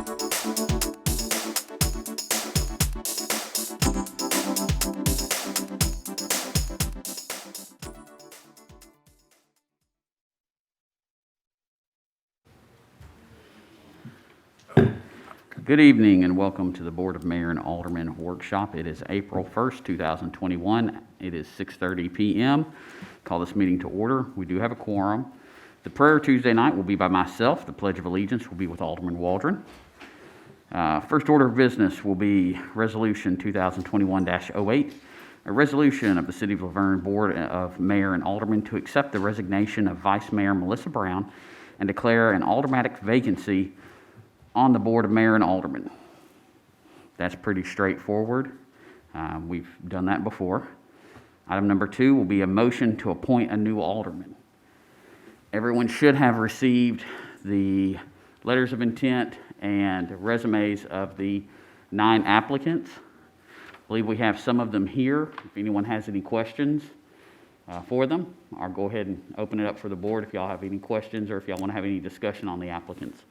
Good evening and welcome to the Board of Mayor and Aldermen Workshop. It is April 1st, 2021. It is 6:30 p.m. Call this meeting to order. We do have a quorum. The prayer Tuesday night will be by myself. The Pledge of Allegiance will be with Alderman Waldron. First order of business will be Resolution 2021-08, a resolution of the City of Laverne Board of Mayor and Aldermen to accept the resignation of Vice Mayor Melissa Brown and declare an automatic vacancy on the Board of Mayor and Aldermen. That's pretty straightforward. We've done that before. Item number 2 will be a motion to appoint a new alderman. Everyone should have received the letters of intent and resumes of the 9 applicants. I believe we have some of them here. If anyone has any questions for them, I'll go ahead and open it up for the board if y'all have any questions or if y'all want to have any discussion on the applicants.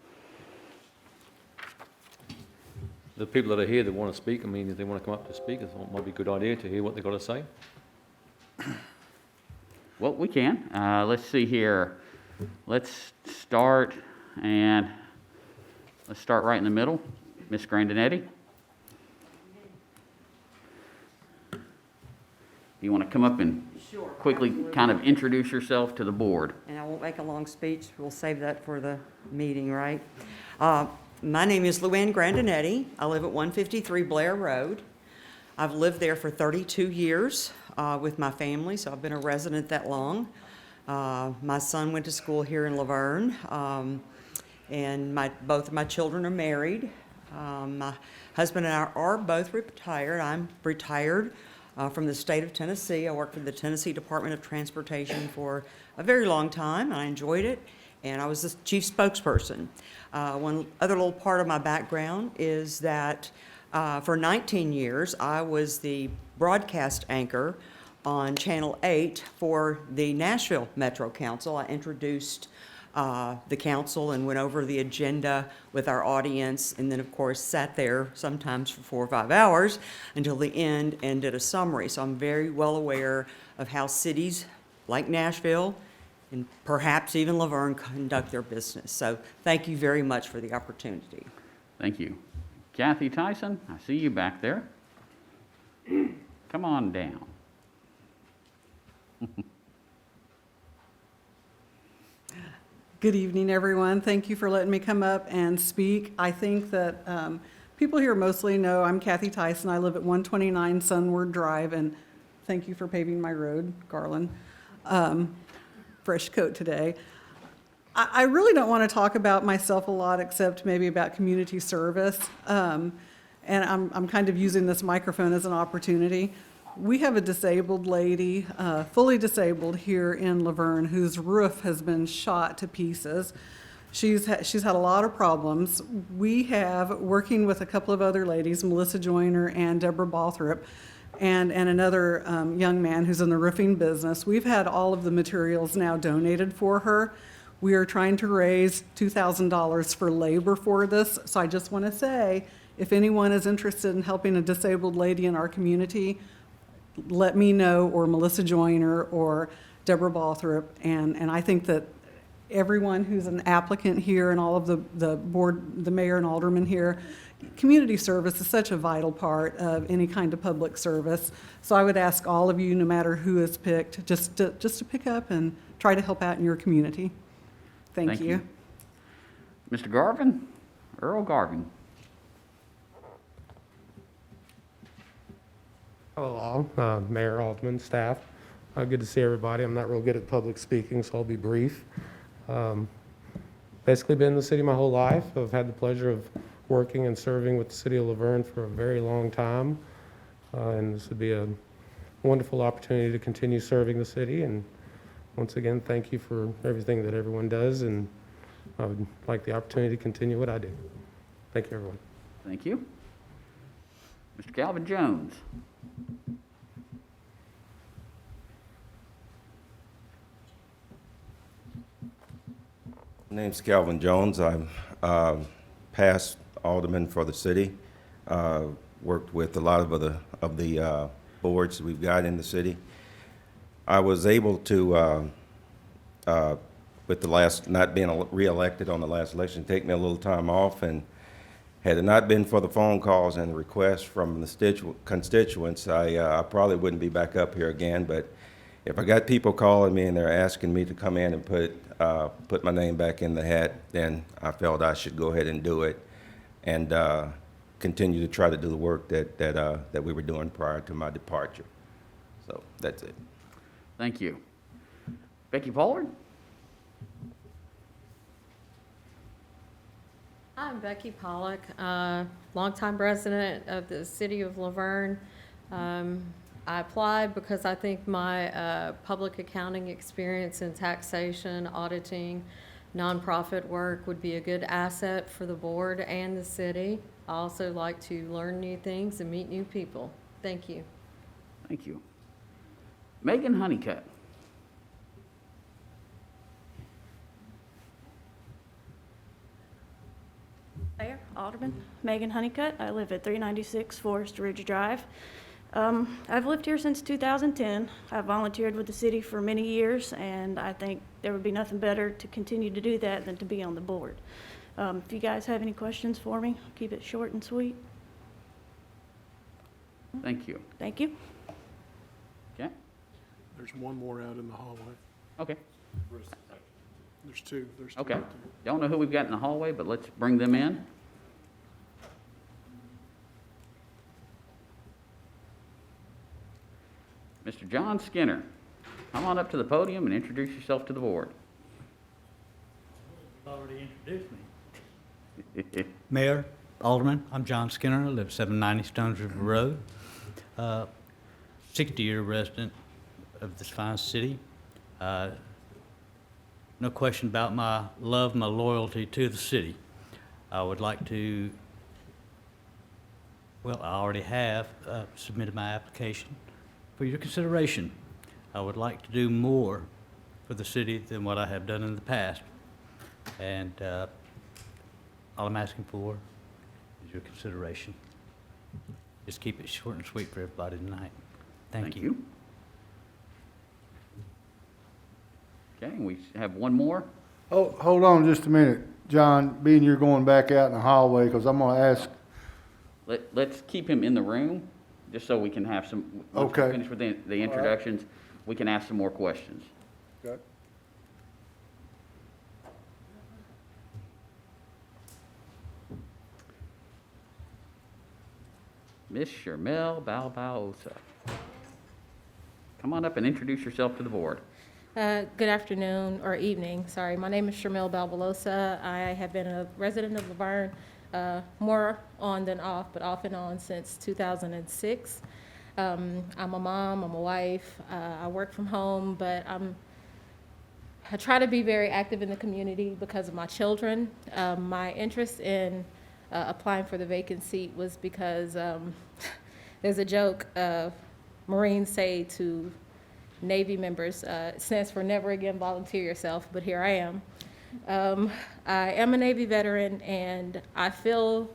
The people that are here that want to speak, I mean, if they want to come up to speak, I thought it might be a good idea to hear what they've got to say. Well, we can. Let's see here. Let's start right in the middle. Ms. Grandinetti. You want to come up and quickly kind of introduce yourself to the board? And I won't make a long speech. We'll save that for the meeting, right? My name is Luann Grandinetti. I live at 153 Blair Road. I've lived there for 32 years with my family, so I've been a resident that long. My son went to school here in Laverne, and both of my children are married. My husband and I are both retired. I'm retired from the state of Tennessee. I worked for the Tennessee Department of Transportation for a very long time. I enjoyed it, and I was the chief spokesperson. One other little part of my background is that for 19 years, I was the broadcast anchor on Channel 8 for the Nashville Metro Council. I introduced the council and went over the agenda with our audience, and then, of course, sat there sometimes for 4 or 5 hours until the end and did a summary. So I'm very well aware of how cities like Nashville and perhaps even Laverne conduct their business. So thank you very much for the opportunity. Thank you. Kathy Tyson, I see you back there. Come on down. Good evening, everyone. Thank you for letting me come up and speak. I think that people here mostly know I'm Kathy Tyson. I live at 129 Sunward Drive, and thank you for paving my road, Garland. Fresh coat today. I really don't want to talk about myself a lot except maybe about community service. And I'm kind of using this microphone as an opportunity. We have a disabled lady, fully disabled here in Laverne, whose roof has been shot to pieces. She's had a lot of problems. We have, working with a couple of other ladies, Melissa Joyner and Deborah Balthrop, and another young man who's in the roofing business. We've had all of the materials now donated for her. We are trying to raise $2,000 for labor for this. So I just want to say, if anyone is interested in helping a disabled lady in our community, let me know, or Melissa Joyner or Deborah Balthrop. And I think that everyone who's an applicant here and all of the board, the mayor and aldermen here, community service is such a vital part of any kind of public service. So I would ask all of you, no matter who is picked, just to pick up and try to help out in your community. Thank you. Mr. Garvin, Earl Garvin. Hello, Mayor, Alderman, staff. Good to see everybody. I'm not real good at public speaking, so I'll be brief. Basically been in the city my whole life. I've had the pleasure of working and serving with the city of Laverne for a very long time. And this would be a wonderful opportunity to continue serving the city. And once again, thank you for everything that everyone does. And I would like the opportunity to continue what I do. Thank you, everyone. Thank you. Mr. Calvin Jones. My name's Calvin Jones. I'm past alderman for the city. Worked with a lot of the boards we've got in the city. I was able to, with the last, not being reelected on the last election, take me a little time off, and had it not been for the phone calls and the requests from the constituents, I probably wouldn't be back up here again. But if I got people calling me and they're asking me to come in and put my name back in the hat, then I felt I should go ahead and do it, and continue to try to do the work that we were doing prior to my departure. So that's it. Thank you. Becky Pollard? I'm Becky Pollock, longtime resident of the city of Laverne. I applied because I think my public accounting experience in taxation, auditing, nonprofit work would be a good asset for the board and the city. I also like to learn new things and meet new people. Thank you. Thank you. Megan Honeycutt? Mayor, Alderman, Megan Honeycutt. I live at 396 Forest Ridge Drive. I've lived here since 2010. I've volunteered with the city for many years, and I think there would be nothing better to continue to do that than to be on the board. If you guys have any questions for me, I'll keep it short and sweet. Thank you. Thank you. Okay. There's one more out in the hallway. Okay. There's two. There's two Okay. out there. Don't know who we've got in the hallway, but let's bring them in. Mr. John Skinner, come on up to the podium and introduce yourself to the board. Already introduced me. Mayor, Alderman, I'm John Skinner. I live 790 Stones River Road. 60-year resident of this fine city. No question about my love, my loyalty to the city. I would like to, well, I already have submitted my application for your consideration. I would like to do more for the city than what I have done in the past. And all I'm asking for is your consideration. Just keep it short and sweet for everybody tonight. Thank you. Okay, we have one more. Oh, hold on just a minute, John, being you're going back out in the hallway, because I'm going to ask. Let's keep him in the room, just so we can have some, once we Okay. finish with the introductions, we can ask some more questions. Okay. Miss Shermel Balbaosa. Come on up and introduce yourself to the board. Good afternoon, or evening, sorry. My name is Shermel Balbalosa. I have been a resident of Laverne, more on than off, but off and on since 2006. I'm a mom, I'm a wife, I work from home, but I try to be very active in the community because of my children. My interest in applying for the vacant seat was because there's a joke Marines say to Navy members, it stands for never again volunteer yourself, but here I am. I am a Navy veteran, and I feel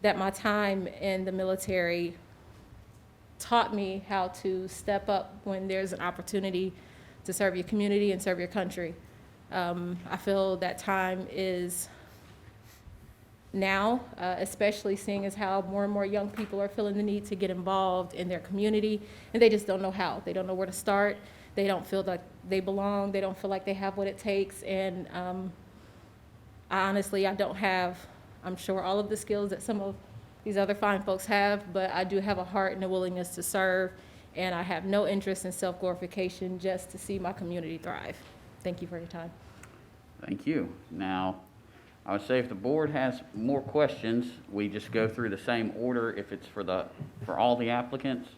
that my time in the military taught me how to step up when there's an opportunity to serve your community and serve your country. I feel that time is now, especially seeing as how more and more young people are feeling the need to get involved in their community, and they just don't know how. They don't know where to start. They don't feel like they belong. They don't feel like they have what it takes. And I don't have, I'm sure, all of the skills that some of these other fine folks have, but I do have a heart and a willingness to serve, and I have no interest in self-glorification, just to see my community thrive. Thank you for your time. Thank you. Now, I would say if the board has more questions, we just go through the same order. If it's for all the applicants,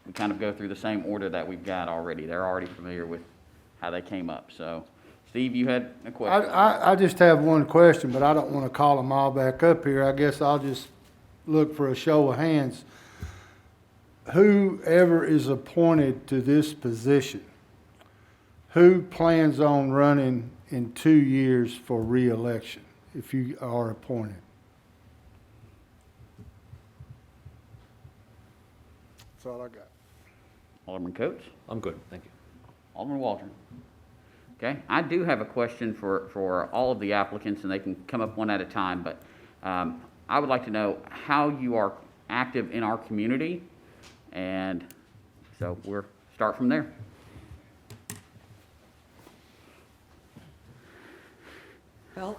we kind of go through the same order that we've got already. They're already familiar with how they came up. So, Steve, you had a question? I just have one question, but I don't want to call them all back up here. I guess I'll just look for a show of hands. Whoever is appointed to this position, who plans on running in 2 years for re-election if you are appointed? all I got. Alderman Coates? I'm good, thank you. Alderman Waldron? Okay, I do have a question for all of the applicants, and they can come up one at a time, but I would like to know how you are active in our community, and so we'll start from there. Well,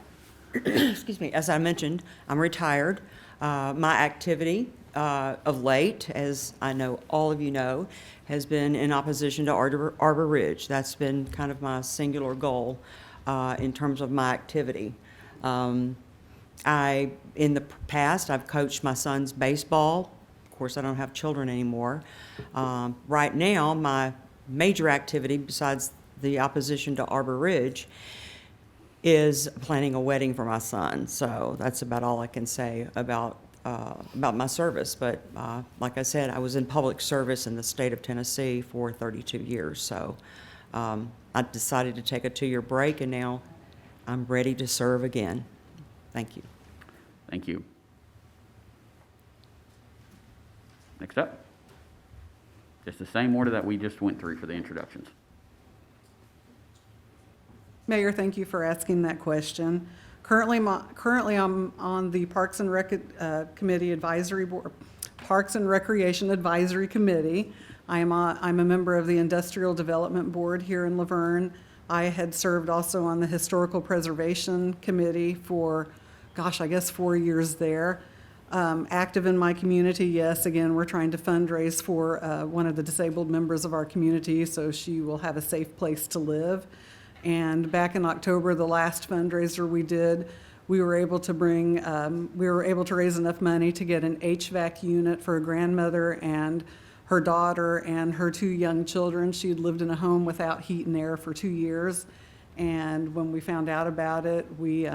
excuse me, as I mentioned, I'm retired. My activity of late, as I know all of you know, has been in opposition to Arbor Ridge. That's been kind of my singular goal in terms of my activity. In the past, I've coached my son's baseball. Of course, I don't have children anymore. Right now, my major activity, besides the opposition to Arbor Ridge, is planning a wedding for my son. So that's about all I can say about my service. But like I said, I was in public service in the state of Tennessee for 32 years. So I decided to take a 2-year break, and now I'm ready to serve again. Thank you. Thank you. Next up. Just the same order that we just went through for the introductions. Mayor, thank you for asking that question. Currently, I'm on the Parks and Committee Advisory Board, Parks and Recreation Advisory Committee. I'm a member of the Industrial Development Board here in Laverne. I had served also on the Historical Preservation Committee for, I guess 4 years there. Active in my community, yes. Again, we're trying to fundraise for one of the disabled members of our community so she will have a safe place to live. And back in October, the last fundraiser we did, we were able to raise enough money to get an HVAC unit for a grandmother and her daughter and her 2 young children. She'd lived in a home without heat and air for 2 years. And when we found out about it, we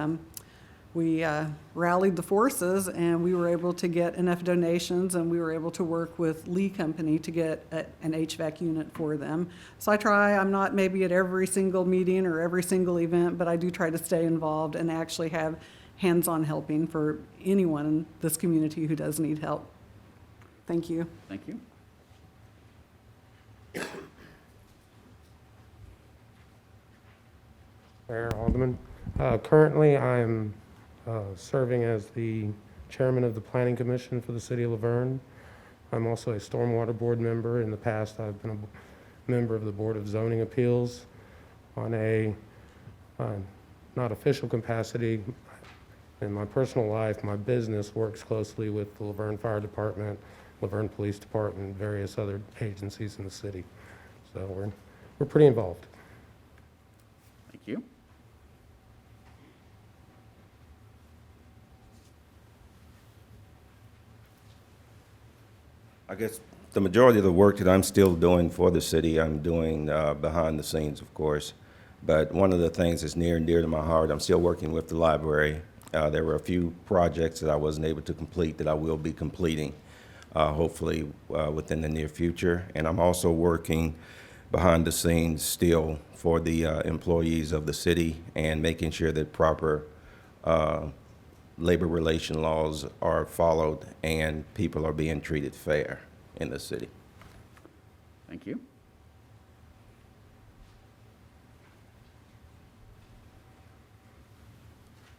rallied the forces, and we were able to get enough donations, and we were able to work with Lee Company to get an HVAC unit for them. So I'm not maybe at every single meeting or every single event, but I do try to stay involved and actually have hands-on helping for anyone in this community who does need help. Thank you. Thank you. Mayor, Alderman, currently I'm serving as the chairman of the Planning Commission for the city of Laverne. I'm also a Stormwater Board member. In the past, I've been a member of the Board of Zoning Appeals on a not official capacity. In my personal life, my business works closely with the Laverne Fire Department, Laverne Police Department, various other agencies in the city. So we're pretty involved. Thank you. I guess the majority of the work that I'm still doing for the city, I'm doing behind the scenes, of course. But one of the things that's near and dear to my heart, I'm still working with the library. There were a few projects that I wasn't able to complete that I will be completing, hopefully within the near future. And I'm also working behind the scenes still for the employees of the city and making sure that proper labor relation laws are followed and people are being treated fair in the city. Thank you.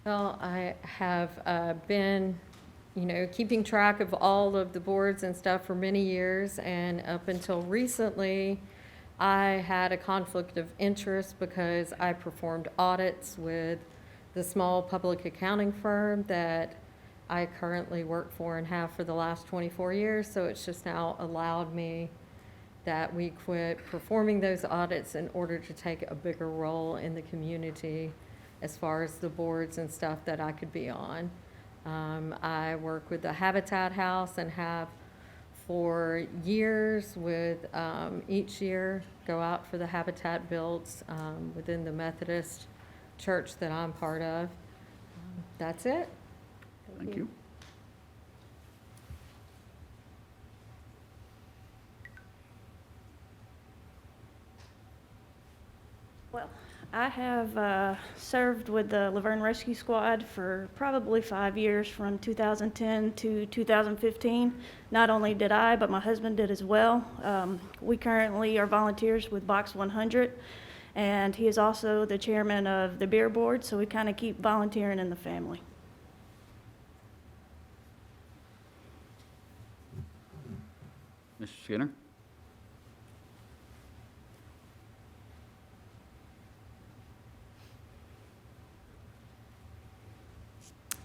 Well, I have been, keeping track of all of the boards and stuff for many years, and up until recently, I had a conflict of interest because I performed audits with the small public accounting firm that I currently work for and have for the last 24 years. So it's just now allowed me that we quit performing those audits in order to take a bigger role in the community as far as the boards and stuff that I could be on. I work with the Habitat House and have for years with each year go out for the Habitat builds within the Methodist church that I'm part of. That's it. Thank you. Well, I have served with the Laverne Rescue Squad for probably 5 years, from 2010 to 2015. Not only did I, but my husband did as well. We currently are volunteers with Box 100, and he is also the chairman of the beer board, so we kind of keep volunteering in the family. Mr. Skinner?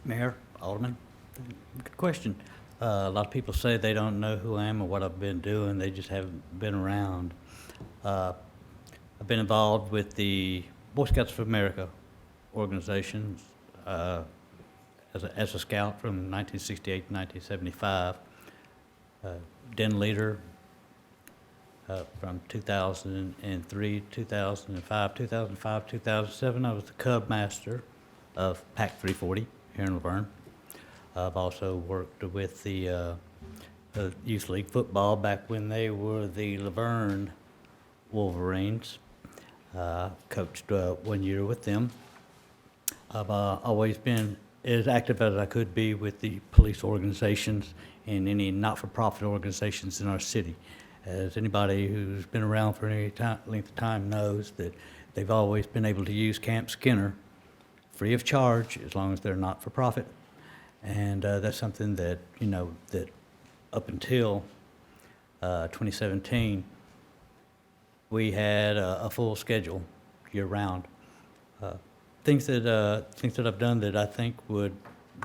Mayor, Alderman, good question. A lot of people say they don't know who I am or what I've been doing. They just haven't been around. I've been involved with the Boy Scouts of America organization as a scout from 1968 to 1975. Den leader from 2003, 2005, 2007. I was the Cub Master of Pac 340 here in Laverne. I've also worked with the Youth League football back when they were the Laverne Wolverines. Coached 1 year with them. I've always been as active as I could be with the police organizations and any not-for-profit organizations in our city. As anybody who's been around for any length of time knows, that they've always been able to use Camp Skinner free of charge as long as they're not-for-profit. And that's something that, you know, that up until 2017, we had a full schedule year-round. Things that I've done that I think would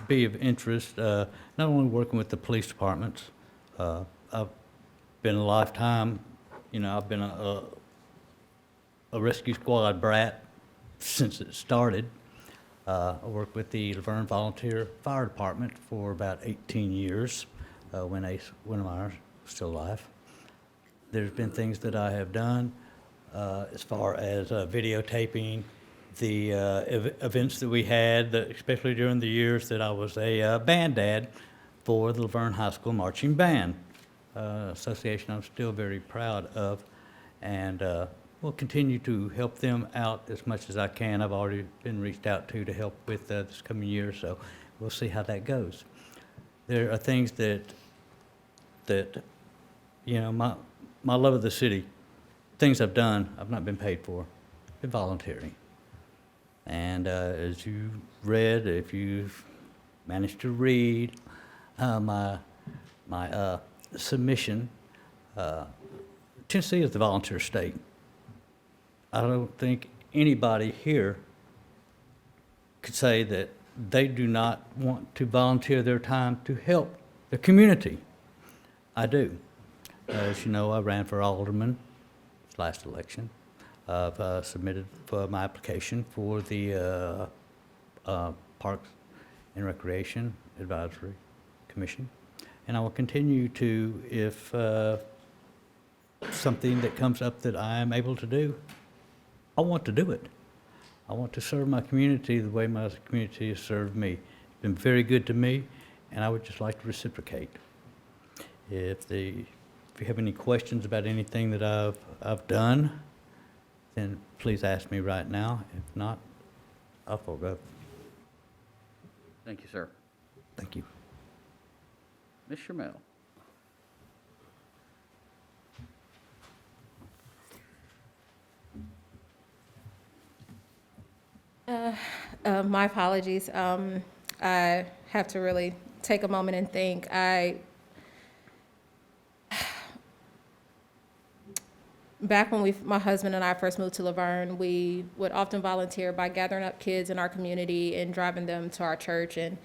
be of interest, not only working with the police departments. I've been a lifetime, you know, I've been a rescue squad brat since it started. I worked with the Laverne Volunteer Fire Department for about 18 years when Ace Winnemeyer was still alive. There's been things that I have done as far as videotaping the events that we had, especially during the years that I was a band dad for the Laverne High School Marching Band Association. I'm still very proud of, and will continue to help them out as much as I can. I've already been reached out to help with this coming year, so we'll see how that goes. There are things that you know, my love of the city, things I've done, I've not been paid for, been volunteering. And as you read, if you've managed to read my submission, Tennessee is the volunteer state. I don't think anybody here could say that they do not want to volunteer their time to help the community. I do. As you know, I ran for alderman last election. I've submitted for my application for the Parks and Recreation Advisory Commission. And I will continue to, if something that comes up that I am able to do, I want to do it. I want to serve my community the way my community has served me. It's been very good to me, and I would just like to reciprocate. If you have any questions about anything that I've done, then please ask me right now. If not, I'll forego. Thank you, sir. Thank you. Ms. Shermill? My apologies. I have to really take a moment and think. Back when my husband and I first moved to Laverne, we would often volunteer by gathering up kids in our community and driving them to our church and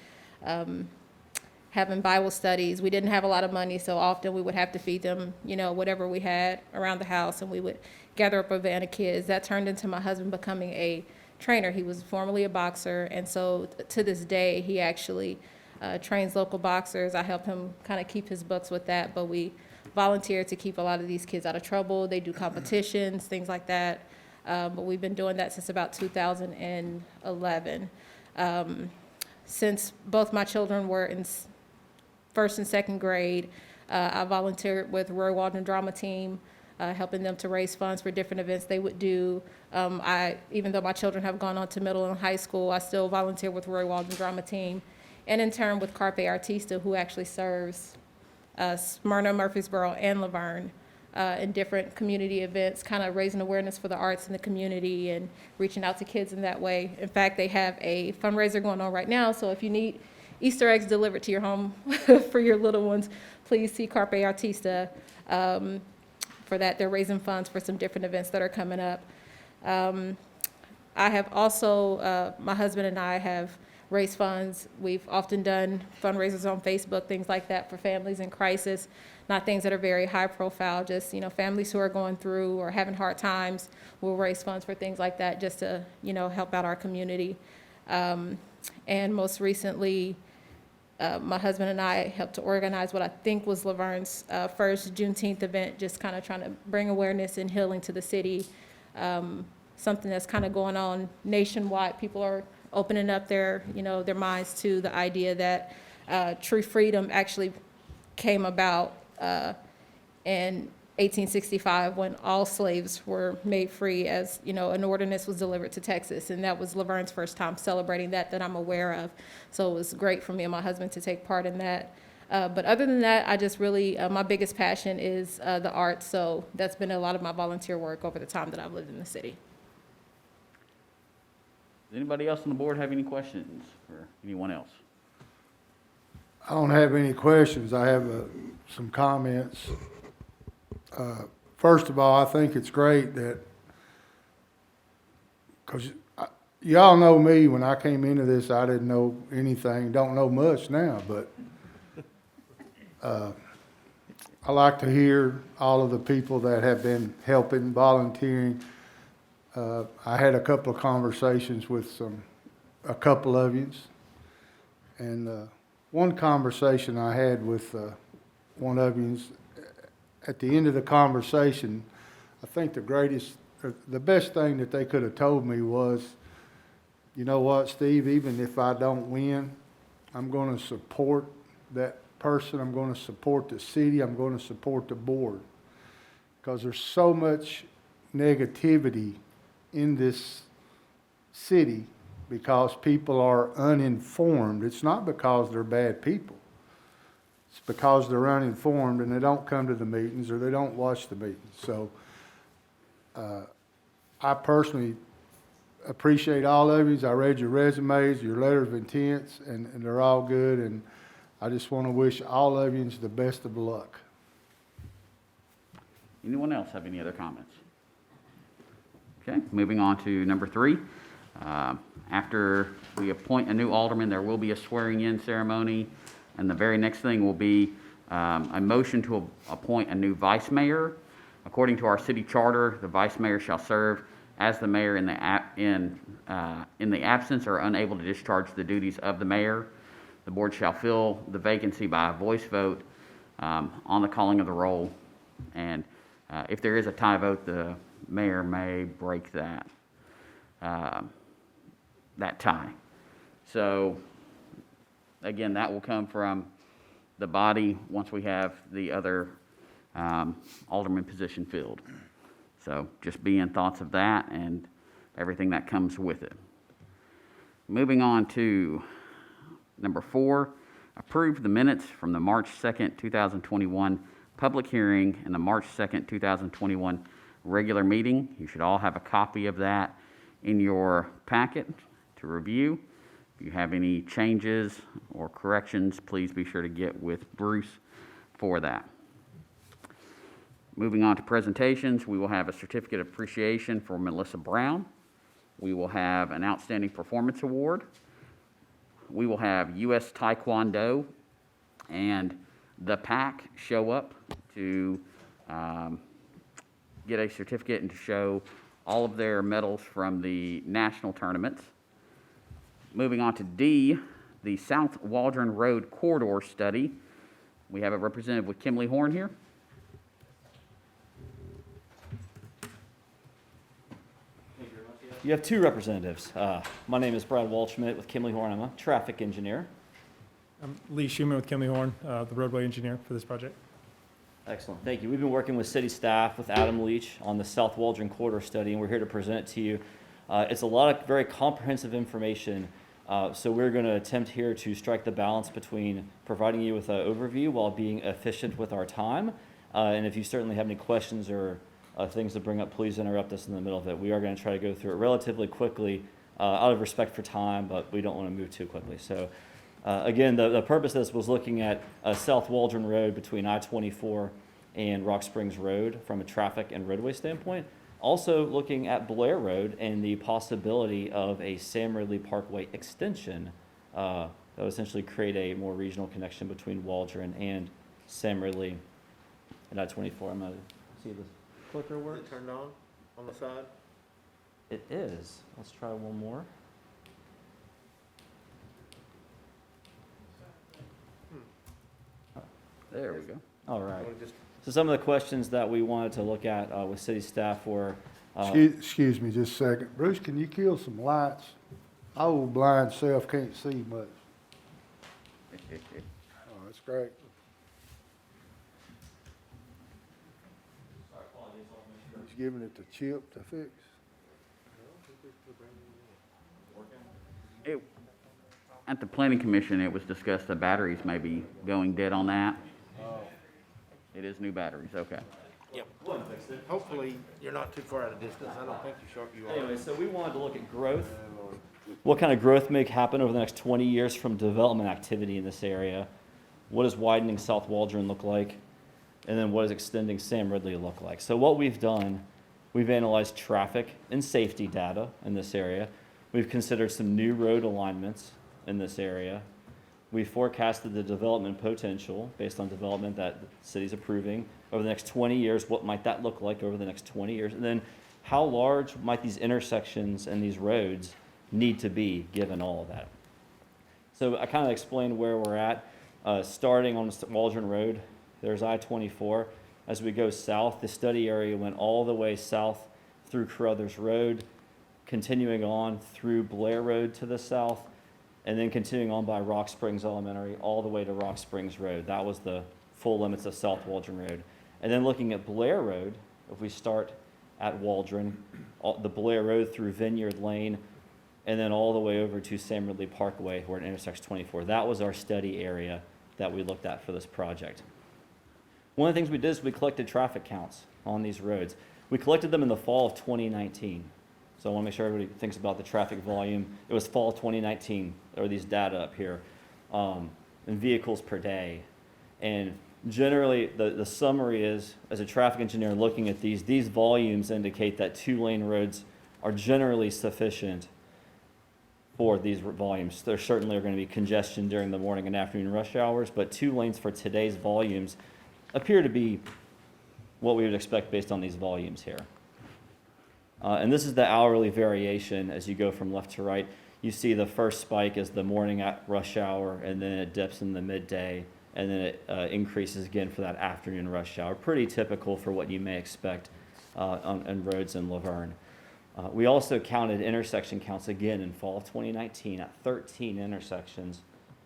having Bible studies. We didn't have a lot of money, so often we would have to feed them, you know, whatever we had around the house, and we would gather up a van of kids. That turned into my husband becoming a trainer. He was formerly a boxer, and so to this day, he actually trains local boxers. I help him kind of keep his books with that, but we volunteer to keep a lot of these kids out of trouble. They do competitions, things like that. But we've been doing that since about 2011. Since both my children were in first and second grade, I volunteered with Roy Waldron Drama Team helping them to raise funds for different events they would do. Even though my children have gone on to middle and high school, I still volunteer with Roy Walden Drama Team, and in turn with Carpe Artista, who actually serves Smyrna, Murfreesboro, and Laverne in different community events, kind of raising awareness for the arts in the community and reaching out to kids in that way. In fact, they have a fundraiser going on right now, so if you need Easter eggs delivered to your home for your little ones, please see Carpe Artista for that. They're raising funds for some different events that are coming up. I have also, my husband and I have raised funds. We've often done fundraisers on Facebook, things like that for families in crisis, not things that are very high profile, just, families who are going through or having hard times. We'll raise funds for things like that just to, help out our community. And most recently, my husband and I helped to organize what I think was Laverne's first Juneteenth event, just kind of trying to bring awareness and healing to the city. Something that's kind of going on nationwide. People are opening up their minds to the idea that true freedom actually came about in 1865 when all slaves were made free, as an ordinance was delivered to Texas, and that was Laverne's first time celebrating that I'm aware of. So it was great for me and my husband to take part in that. But other than that, I just really, my biggest passion is the arts, so that's been a lot of my volunteer work over the time that I've lived in the city. Does anybody else on the board have any questions for anyone else? I don't have any questions. I have some comments. First of all, I think it's great that, because y'all know me, when I came into this, I didn't know anything, don't know much now, but I like to hear all of the people that have been helping, volunteering. I had a couple of conversations with a couple of you, and one conversation I had with one of you, at the end of the conversation, I think the best thing that they could have told me was, you know what, Steve, even if I don't win, I'm going to support that person, I'm going to support the city, I'm going to support the board, because there's so much negativity in this city because people are uninformed. It's not because they're bad people. It's because they're uninformed and they don't come to the meetings or they don't watch the meetings. So I personally appreciate all of you. I read your resumes, your letters of intents, and they're all good. And I just want to wish all of you the best of luck. Anyone else have any other comments? Okay, moving on to number 3. After we appoint a new alderman, there will be a swearing-in ceremony, and the very next thing will be a motion to appoint a new vice mayor. According to our city charter, the vice mayor shall serve as the mayor in the absence or unable to discharge the duties of the mayor. The board shall fill the vacancy by a voice vote on the calling of the roll, and if there is a tie vote, the mayor may break that tie. So, again, that will come from the body once we have the other alderman position filled. So, just be in thoughts of that and everything that comes with it. Moving on to number 4, approve the minutes from the March 2nd, 2021 public hearing and the March 2nd, 2021 regular meeting. You should all have a copy of that in your packet to review. If you have any changes or corrections, please be sure to get with Bruce for that. Moving on to presentations, we will have a certificate of appreciation for Melissa Brown. We will have an outstanding performance award. We will have U.S. Taekwondo and the PAC show up to get a certificate and to show all of their medals from the national tournaments. Moving on to D, the South Waldron Road Corridor Study. We have a representative with Kimley Horn here. You have 2 representatives. My name is Brad Waldschmidt with Kimley Horn. I'm a traffic engineer. I'm Lee Schumann with Kimley Horn, the roadway engineer for this project. Excellent, thank you. We've been working with city staff, with Adam Leach on the South Waldron Corridor Study, and we're here to present it to you. It's a lot of very comprehensive information, so we're going to attempt here to strike the balance between providing you with an overview while being efficient with our time. And if you certainly have any questions or things to bring up, please interrupt us in the middle of it. We are going to try to go through it relatively quickly out of respect for time, but we don't want to move too quickly. So again, the purpose of this was looking at South Waldron Road between I-24 and Rock Springs Road from a traffic and roadway standpoint. Also looking at Blair Road and the possibility of a Sam Ridley Parkway extension that would essentially create a more regional connection between Waldron and Sam Ridley and I-24. I'm going to see if this clicker works. Is it turned on the side? It is. Let's try one more. There we go. All right. So some of the questions that we wanted to look at with city staff were, Excuse me just a second. Bruce, can you kill some lights? My old blind self can't see much. Oh, that's great. He's giving it to Chip to fix. At the planning commission, it was discussed the batteries may be going dead on that. It is new batteries, okay. Yep. Hopefully, you're not too far out of distance. I don't think you are. anyway, so we wanted to look at growth. What kind of growth may happen over the next 20 years from development activity in this area? What does widening South Waldron look like? And then what does extending Sam Ridley look like? So what we've done, we've analyzed traffic and safety data in this area. We've considered some new road alignments in this area. We forecasted the development potential based on development that the city's approving over the next 20 years. What might that look like over the next 20 years? And then how large might these intersections and these roads need to be given all of that? So I kind of explained where we're at. Starting on Waldron Road, there's I-24. As we go south, the study area went all the way south through Carruthers Road, continuing on through Blair Road to the south, and then continuing on by Rock Springs Elementary all the way to Rock Springs Road. That was the full limits of South Waldron Road. And then looking at Blair Road, if we start at Waldron, the Blair Road through Vineyard Lane, and then all the way over to Sam Ridley Parkway where it intersects 24. That was our study area that we looked at for this project. One of the things we did is we collected traffic counts on these roads. We collected them in the fall of 2019. So I want to make sure everybody thinks about the traffic volume. It was fall 2019. There are these data up here, in vehicles per day. And generally, the summary is, as a traffic engineer looking at these volumes indicate that 2-lane roads are generally sufficient for these volumes. There certainly are going to be congestion during the morning and afternoon rush hours, but 2 lanes for today's volumes appear to be what we would expect based on these volumes here. And this is the hourly variation as you go from left to right. You see the first spike is the morning at rush hour, and then it dips in the midday, and then it increases again for that afternoon rush hour. Pretty typical for what you may expect on roads in Laverne. We also counted intersection counts again in fall of 2019 at 13 intersections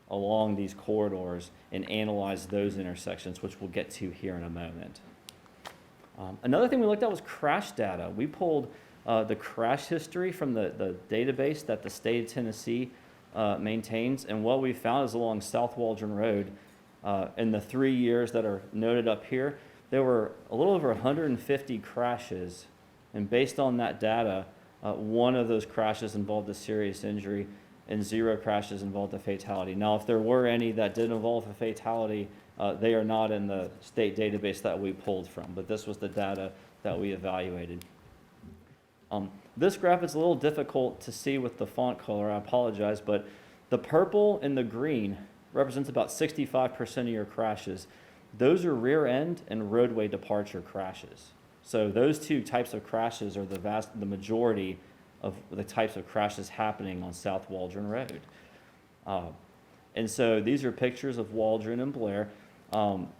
along these corridors and analyzed those intersections, which we'll get to here in a moment. Another thing we looked at was crash data. We pulled the crash history from the database that the state of Tennessee maintains, and what we found is along South Waldron Road, in the 3 years that are noted up here, there were a little over 150 crashes, and based on that data, one of those crashes involved a serious injury, and 0 crashes involved a fatality. Now, if there were any that did involve a fatality, they are not in the state database that we pulled from, but this was the data that we evaluated. This graph is a little difficult to see with the font color, I apologize, but the purple and the green represents about 65% of your crashes. Those are rear end and roadway departure crashes. So those 2 types of crashes are the majority of the types of crashes happening on South Waldron Road. And so these are pictures of Waldron and Blair.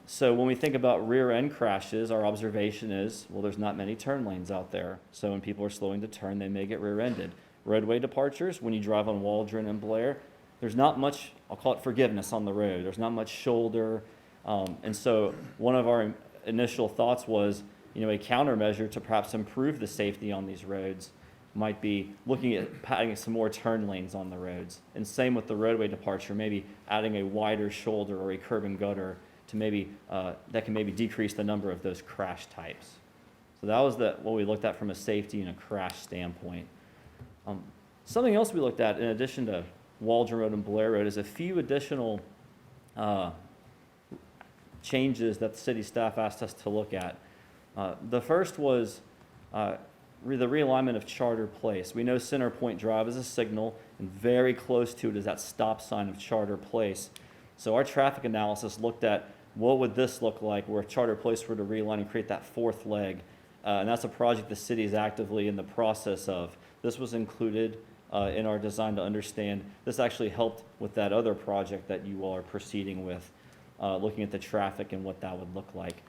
So when we think about rear end crashes, our observation is, well, there's not many turn lanes out there. So when people are slowing to turn, they may get rear ended. Roadway departures, when you drive on Waldron and Blair, there's not much, I'll call it forgiveness on the road. There's not much shoulder. And so one of our initial thoughts was, a countermeasure to perhaps improve the safety on these roads might be looking at adding some more turn lanes on the roads. And same with the roadway departure, maybe adding a wider shoulder or a curb and gutter to maybe, that can maybe decrease the number of those crash types. So that was what we looked at from a safety and a crash standpoint. Something else we looked at in addition to Waldron Road and Blair Road is a few additional changes that the city staff asked us to look at. The first was the realignment of Charter Place. We know Center Point Drive is a signal, and very close to it is that stop sign of Charter Place. So our traffic analysis looked at what would this look like where Charter Place were to realign and create that fourth leg. And that's a project the city is actively in the process of. This was included in our design to understand. This actually helped with that other project that you all are proceeding with, looking at the traffic and what that would look like.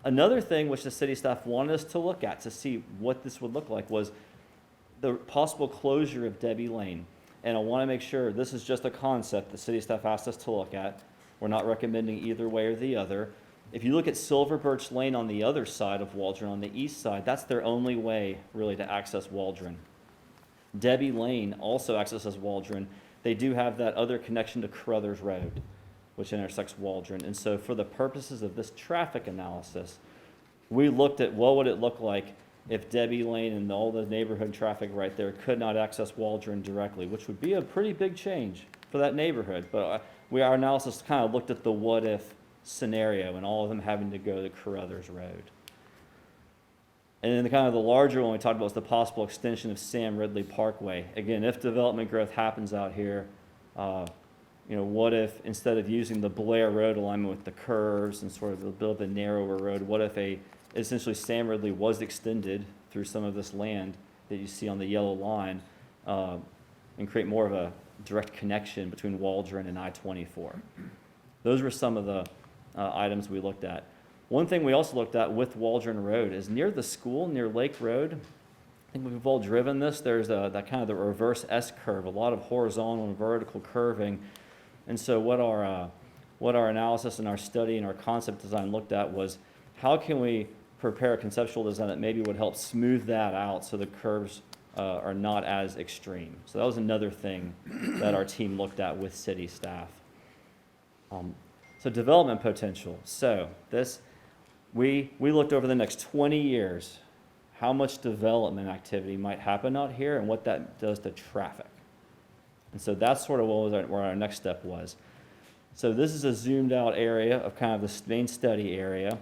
Another thing which the city staff wanted us to look at to see what this would look like was the possible closure of Debbie Lane. And I want to make sure this is just a concept the city staff asked us to look at. We're not recommending either way or the other. If you look at Silver Birch Lane on the other side of Waldron, on the east side, that's their only way really to access Waldron. Debbie Lane also accesses Waldron. They do have that other connection to Carruthers Road, which intersects Waldron. And so for the purposes of this traffic analysis, we looked at what would it look like if Debbie Lane and all the neighborhood traffic right there could not access Waldron directly, which would be a pretty big change for that neighborhood. But our analysis kind of looked at the what if scenario and all of them having to go to Carruthers Road. And then the larger one we talked about was the possible extension of Sam Ridley Parkway. Again, if development growth happens out here, what if instead of using the Blair Road alignment with the curves and sort of a bit of a narrower road, what if essentially Sam Ridley was extended through some of this land that you see on the yellow line and create more of a direct connection between Waldron and I-24. Those were some of the items we looked at. One thing we also looked at with Waldron Road is near the school, near Lake Road. I think we've all driven this. There's that kind of the reverse S curve, a lot of horizontal and vertical curving. And so what our analysis and our study and our concept design looked at was how can we prepare a conceptual design that maybe would help smooth that out so the curves are not as extreme. So that was another thing that our team looked at with city staff. So development potential. So we looked over the next 20 years, how much development activity might happen out here and what that does to traffic. And so that's sort of where our next step was. So this is a zoomed out area of kind of the main study area.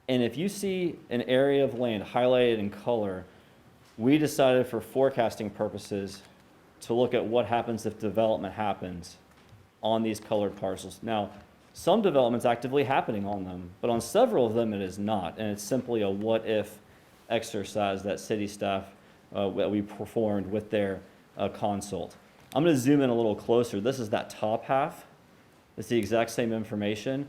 And if you see an area of land highlighted in color, we decided for forecasting purposes to look at what happens if development happens on these colored parcels. Now, some development's actively happening on them, but on several of them it is not. And it's simply a what if exercise that city staff that we performed with their consult. I'm going to zoom in a little closer. This is that top half. It's the exact same information.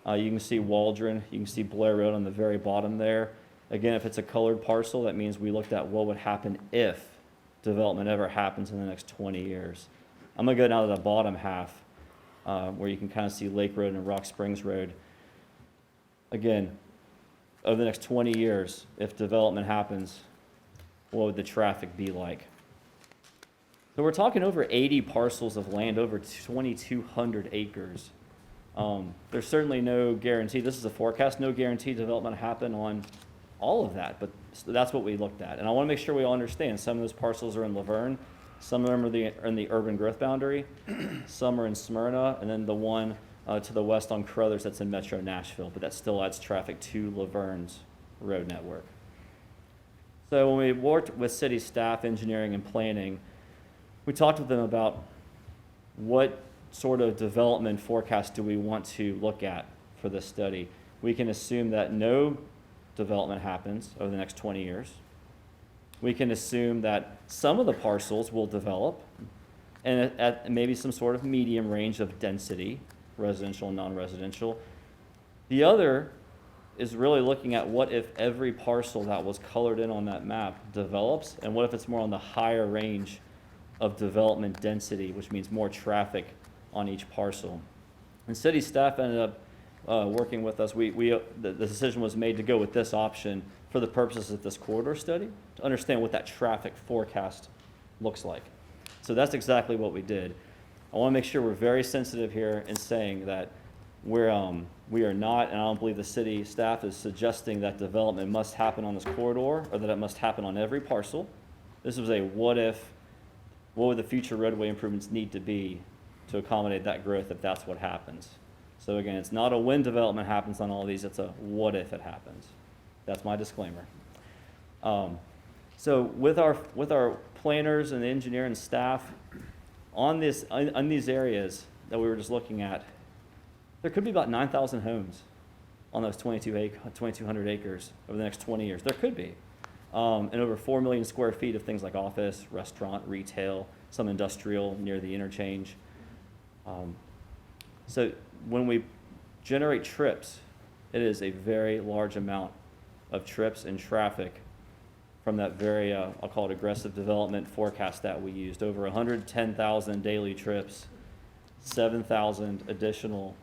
You can see Waldron, you can see Blair Road on the very bottom there. Again, if it's a colored parcel, that means we looked at what would happen if development ever happens in the next 20 years. I'm going to go down to the bottom half where you can kind of see Lake Road and Rock Springs Road. Again, over the next 20 years, if development happens, what would the traffic be like? So we're talking over 80 parcels of land, over 2,200 acres. There's certainly no guarantee, this is a forecast, no guarantee development will happen on all of that, but that's what we looked at. And I want to make sure we all understand, some of those parcels are in Laverne, some of them are in the urban growth boundary, some are in Smyrna, and then the one to the west on Carruthers that's in Metro Nashville, but that still adds traffic to Laverne's road network. So when we worked with city staff, engineering, and planning, we talked with them about what sort of development forecast do we want to look at for this study. We can assume that no development happens over the next 20 years. We can assume that some of the parcels will develop and at maybe some sort of medium range of density, residential and non-residential. The other is really looking at what if every parcel that was colored in on that map develops, and what if it's more on the higher range of development density, which means more traffic on each parcel. And city staff ended up working with us, the decision was made to go with this option for the purposes of this corridor study, to understand what that traffic forecast looks like. So that's exactly what we did. I want to make sure we're very sensitive here in saying that we are not, and I don't believe the city staff is suggesting that development must happen on this corridor or that it must happen on every parcel. This was a what would the future roadway improvements need to be to accommodate that growth if that's what happens. So again, it's not a when development happens on all these, it's a what if it happens. That's my disclaimer. So with our planners and engineer and staff on these areas that we were just looking at, there could be about 9,000 homes on those 2,200 acres over the next 20 years. There could be. And over 4 million square feet of things like office, restaurant, retail, some industrial near the interchange. So when we generate trips, it is a very large amount of trips and traffic from that very, I'll call it aggressive development forecast that we used. Over 110,000 daily trips, 7,000 additional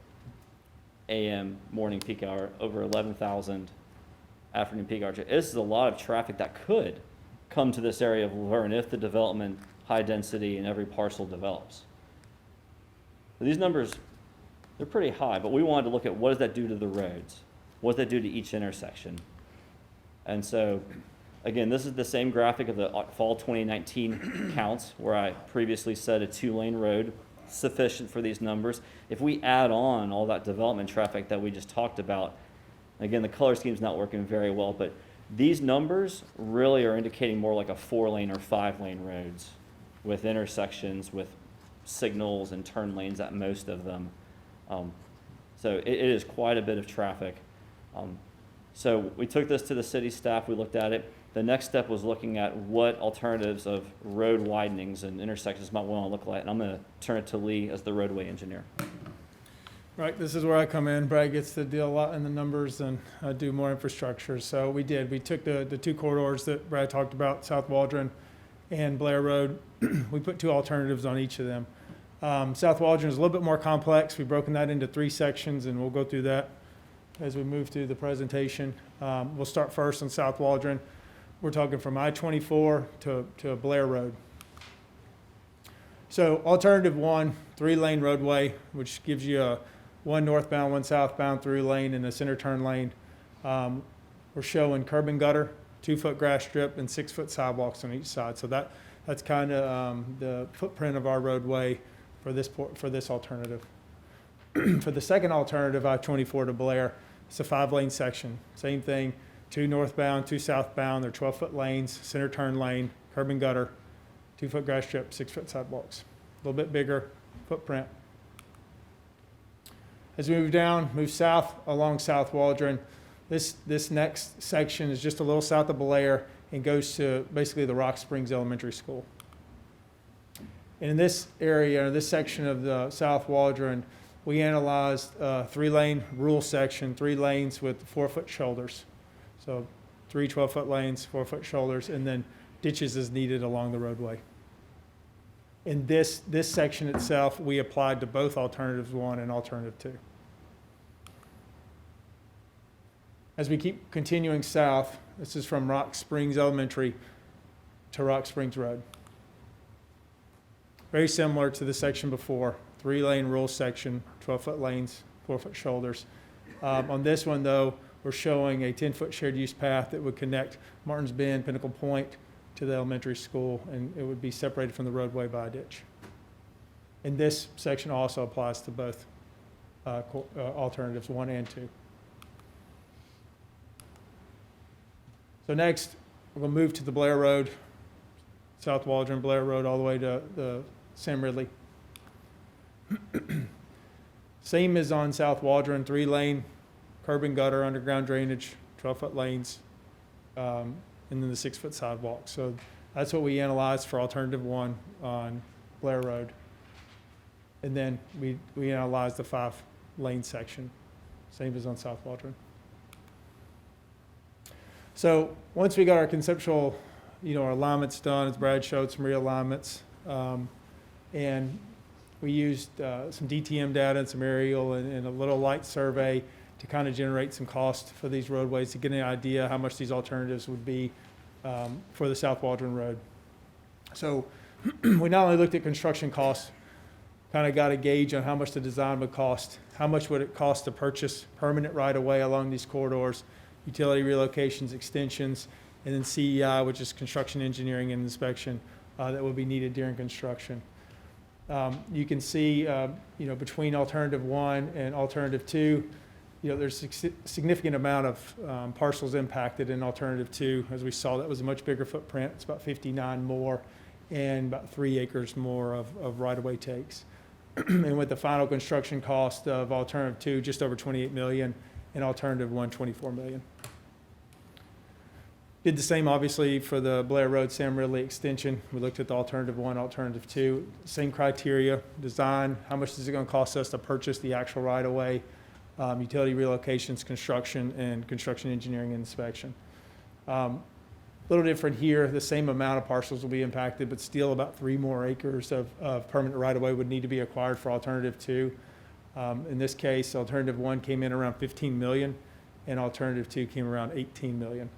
AM morning peak hour, over 11,000 afternoon peak hour. This is a lot of traffic that could come to this area of Laverne if the development, high density, and every parcel develops. So these numbers, they're pretty high, but we wanted to look at what does that do to the roads? What does that do to each intersection? And so, again, this is the same graphic of the fall 2019 counts where I previously said a 2-lane road sufficient for these numbers. If we add on all that development traffic that we just talked about, again, the color scheme's not working very well, but these numbers really are indicating more like a 4-lane or 5-lane roads with intersections, with signals and turn lanes at most of them. So it is quite a bit of traffic. So we took this to the city staff, we looked at it. The next step was looking at what alternatives of road widenings and intersections might want to look like. And I'm going to turn it to Lee as the roadway engineer. Right, this is where I come in. Brad gets to deal a lot in the numbers and do more infrastructure. So we took the 2 corridors that Brad talked about, South Waldron and Blair Road. We put 2 alternatives on each of them. South Waldron is a little bit more complex. We've broken that into 3 sections, and we'll go through that as we move through the presentation. We'll start first on South Waldron. We're talking from I-24 to Blair Road. So alternative 1, 3-lane roadway, which gives you a 1 northbound, 1 southbound through lane and a center turn lane. We're showing curb and gutter, 2-foot grass strip, and 6-foot sidewalks on each side. So that's kind of the footprint of our roadway for this alternative. For the second alternative, I-24 to Blair, it's a 5-lane section. Same thing, 2 northbound, 2 southbound. They're 12-foot lanes, center turn lane, curb and gutter, 2-foot grass strip, 6-foot sidewalks. A little bit bigger footprint. As we move south along South Waldron, this next section is just a little south of Blair and goes to basically the Rock Springs Elementary School. And in this area, this section of the South Waldron, we analyzed a 3-lane rural section, 3 lanes with 4-foot shoulders. So 3 12-foot lanes, 4-foot shoulders, and then ditches as needed along the roadway. In this section itself, we applied to both alternatives 1 and alternative 2. As we keep continuing south, this is from Rock Springs Elementary to Rock Springs Road. Very similar to the section before, 3-lane rural section, 12-foot lanes, 4-foot shoulders. On this one, though, we're showing a 10-foot shared use path that would connect Martins Bend, Pinnacle Point to the elementary school, and it would be separated from the roadway by a ditch. And this section also applies to both alternatives 1 and 2. So next, we're going to move to the Blair Road, South Waldron, Blair Road, all the way to the Sam Ridley. Same as on South Waldron, 3-lane, curb and gutter, underground drainage, 12-foot lanes, and then the 6-foot sidewalk. So that's what we analyzed for alternative 1 on Blair Road. And then we analyzed the 5-lane section, same as on South Waldron. So once we got our conceptual, our alignments done, as Brad showed, some realignments, and We used some DTM data and some aerial and a little light survey to kind of generate some cost for these roadways to get an idea how much these alternatives would be for the South Waldron Road. So we not only looked at construction costs, kind of got a gauge on how much the design would cost, how much would it cost to purchase permanent right-of-way along these corridors, utility relocations, extensions, and then CEI, which is construction engineering and inspection, that will be needed during construction. You can see, between alternative 1 and alternative 2, there's a significant amount of parcels impacted in alternative 2. As we saw, that was a much bigger footprint. It's about 59 more and about 3 acres more of right-of-way takes. And with the final construction cost of alternative 2, just over 28 million, and alternative 1, 24 million. Did the same, obviously, for the Blair Road Sam Ridley extension. We looked at the alternative 1, alternative 2, same criteria, design, how much is it going to cost us to purchase the actual right-of-way, utility relocations, construction, and construction engineering and inspection. A little different here, the same amount of parcels will be impacted, but still about 3 more acres of permanent right-of-way would need to be acquired for alternative 2. In this case, alternative 1 came in around 15 million, and alternative 2 came around 18 million.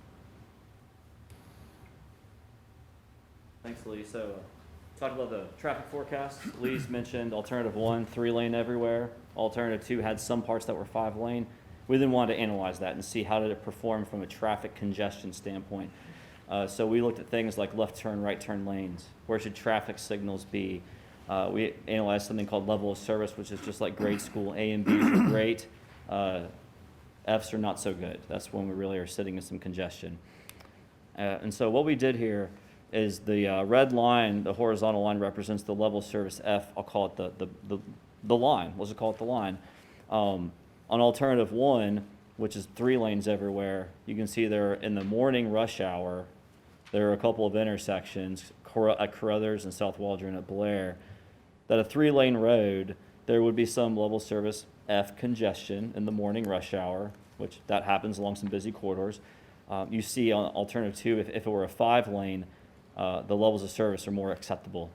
Thanks, Lee. So, talk about the traffic forecast. Lee's mentioned alternative 1, 3-lane everywhere. Alternative 2 had some parts that were 5-lane. We then wanted to analyze that and see how did it perform from a traffic congestion standpoint. So we looked at things like left turn, right turn lanes. Where should traffic signals be? We analyzed something called level of service, which is just like grade school. A and B's are great. F's are not so good. That's when we really are sitting in some congestion. And so what we did here is the red line, the horizontal line, represents the level of service F. I'll call it the line. Let's just call it the line. On alternative 1, which is 3 lanes everywhere, you can see there in the morning rush hour, there are a couple of intersections at Carruthers and South Waldron at Blair, that a 3-lane road, there would be some level of service F congestion in the morning rush hour, which that happens along some busy corridors. You see on alternative 2, if it were a 5-lane, the levels of service are more acceptable.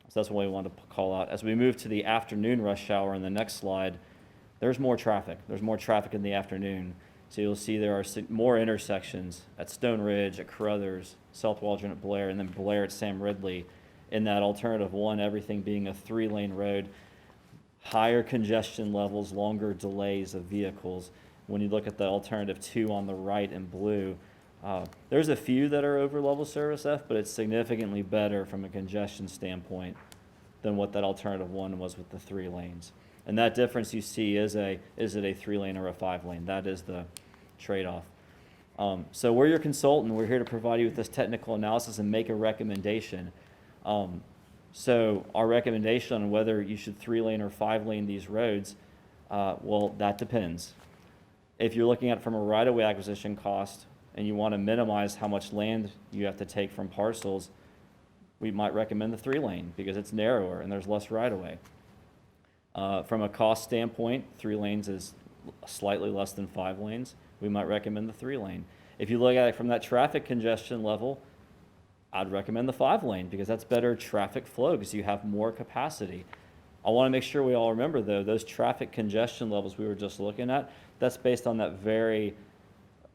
So that's what we wanted to call out. As we move to the afternoon rush hour in the next slide, there's more traffic. There's more traffic in the afternoon. So you'll see there are more intersections at Stone Ridge, at Carruthers, South Waldron at Blair, and then Blair at Sam Ridley. In that alternative 1, everything being a 3-lane road, higher congestion levels, longer delays of vehicles. When you look at the alternative 2 on the right in blue, there's a few that are over level service F, but it's significantly better from a congestion standpoint than what that alternative 1 was with the 3 lanes. And that difference you see is it a 3-lane or a 5-lane? That is the trade-off. So we're your consultant. We're here to provide you with this technical analysis and make a recommendation. So our recommendation on whether you should 3-lane or 5-lane these roads, well, that depends. If you're looking at it from a right-of-way acquisition cost and you want to minimize how much land you have to take from parcels, we might recommend the 3-lane because it's narrower and there's less right-of-way. From a cost standpoint, 3 lanes is slightly less than 5 lanes. We might recommend the 3-lane. If you look at it from that traffic congestion level, I'd recommend the 5-lane because that's better traffic flow because you have more capacity. I want to make sure we all remember, though, those traffic congestion levels we were just looking at, that's based on that very,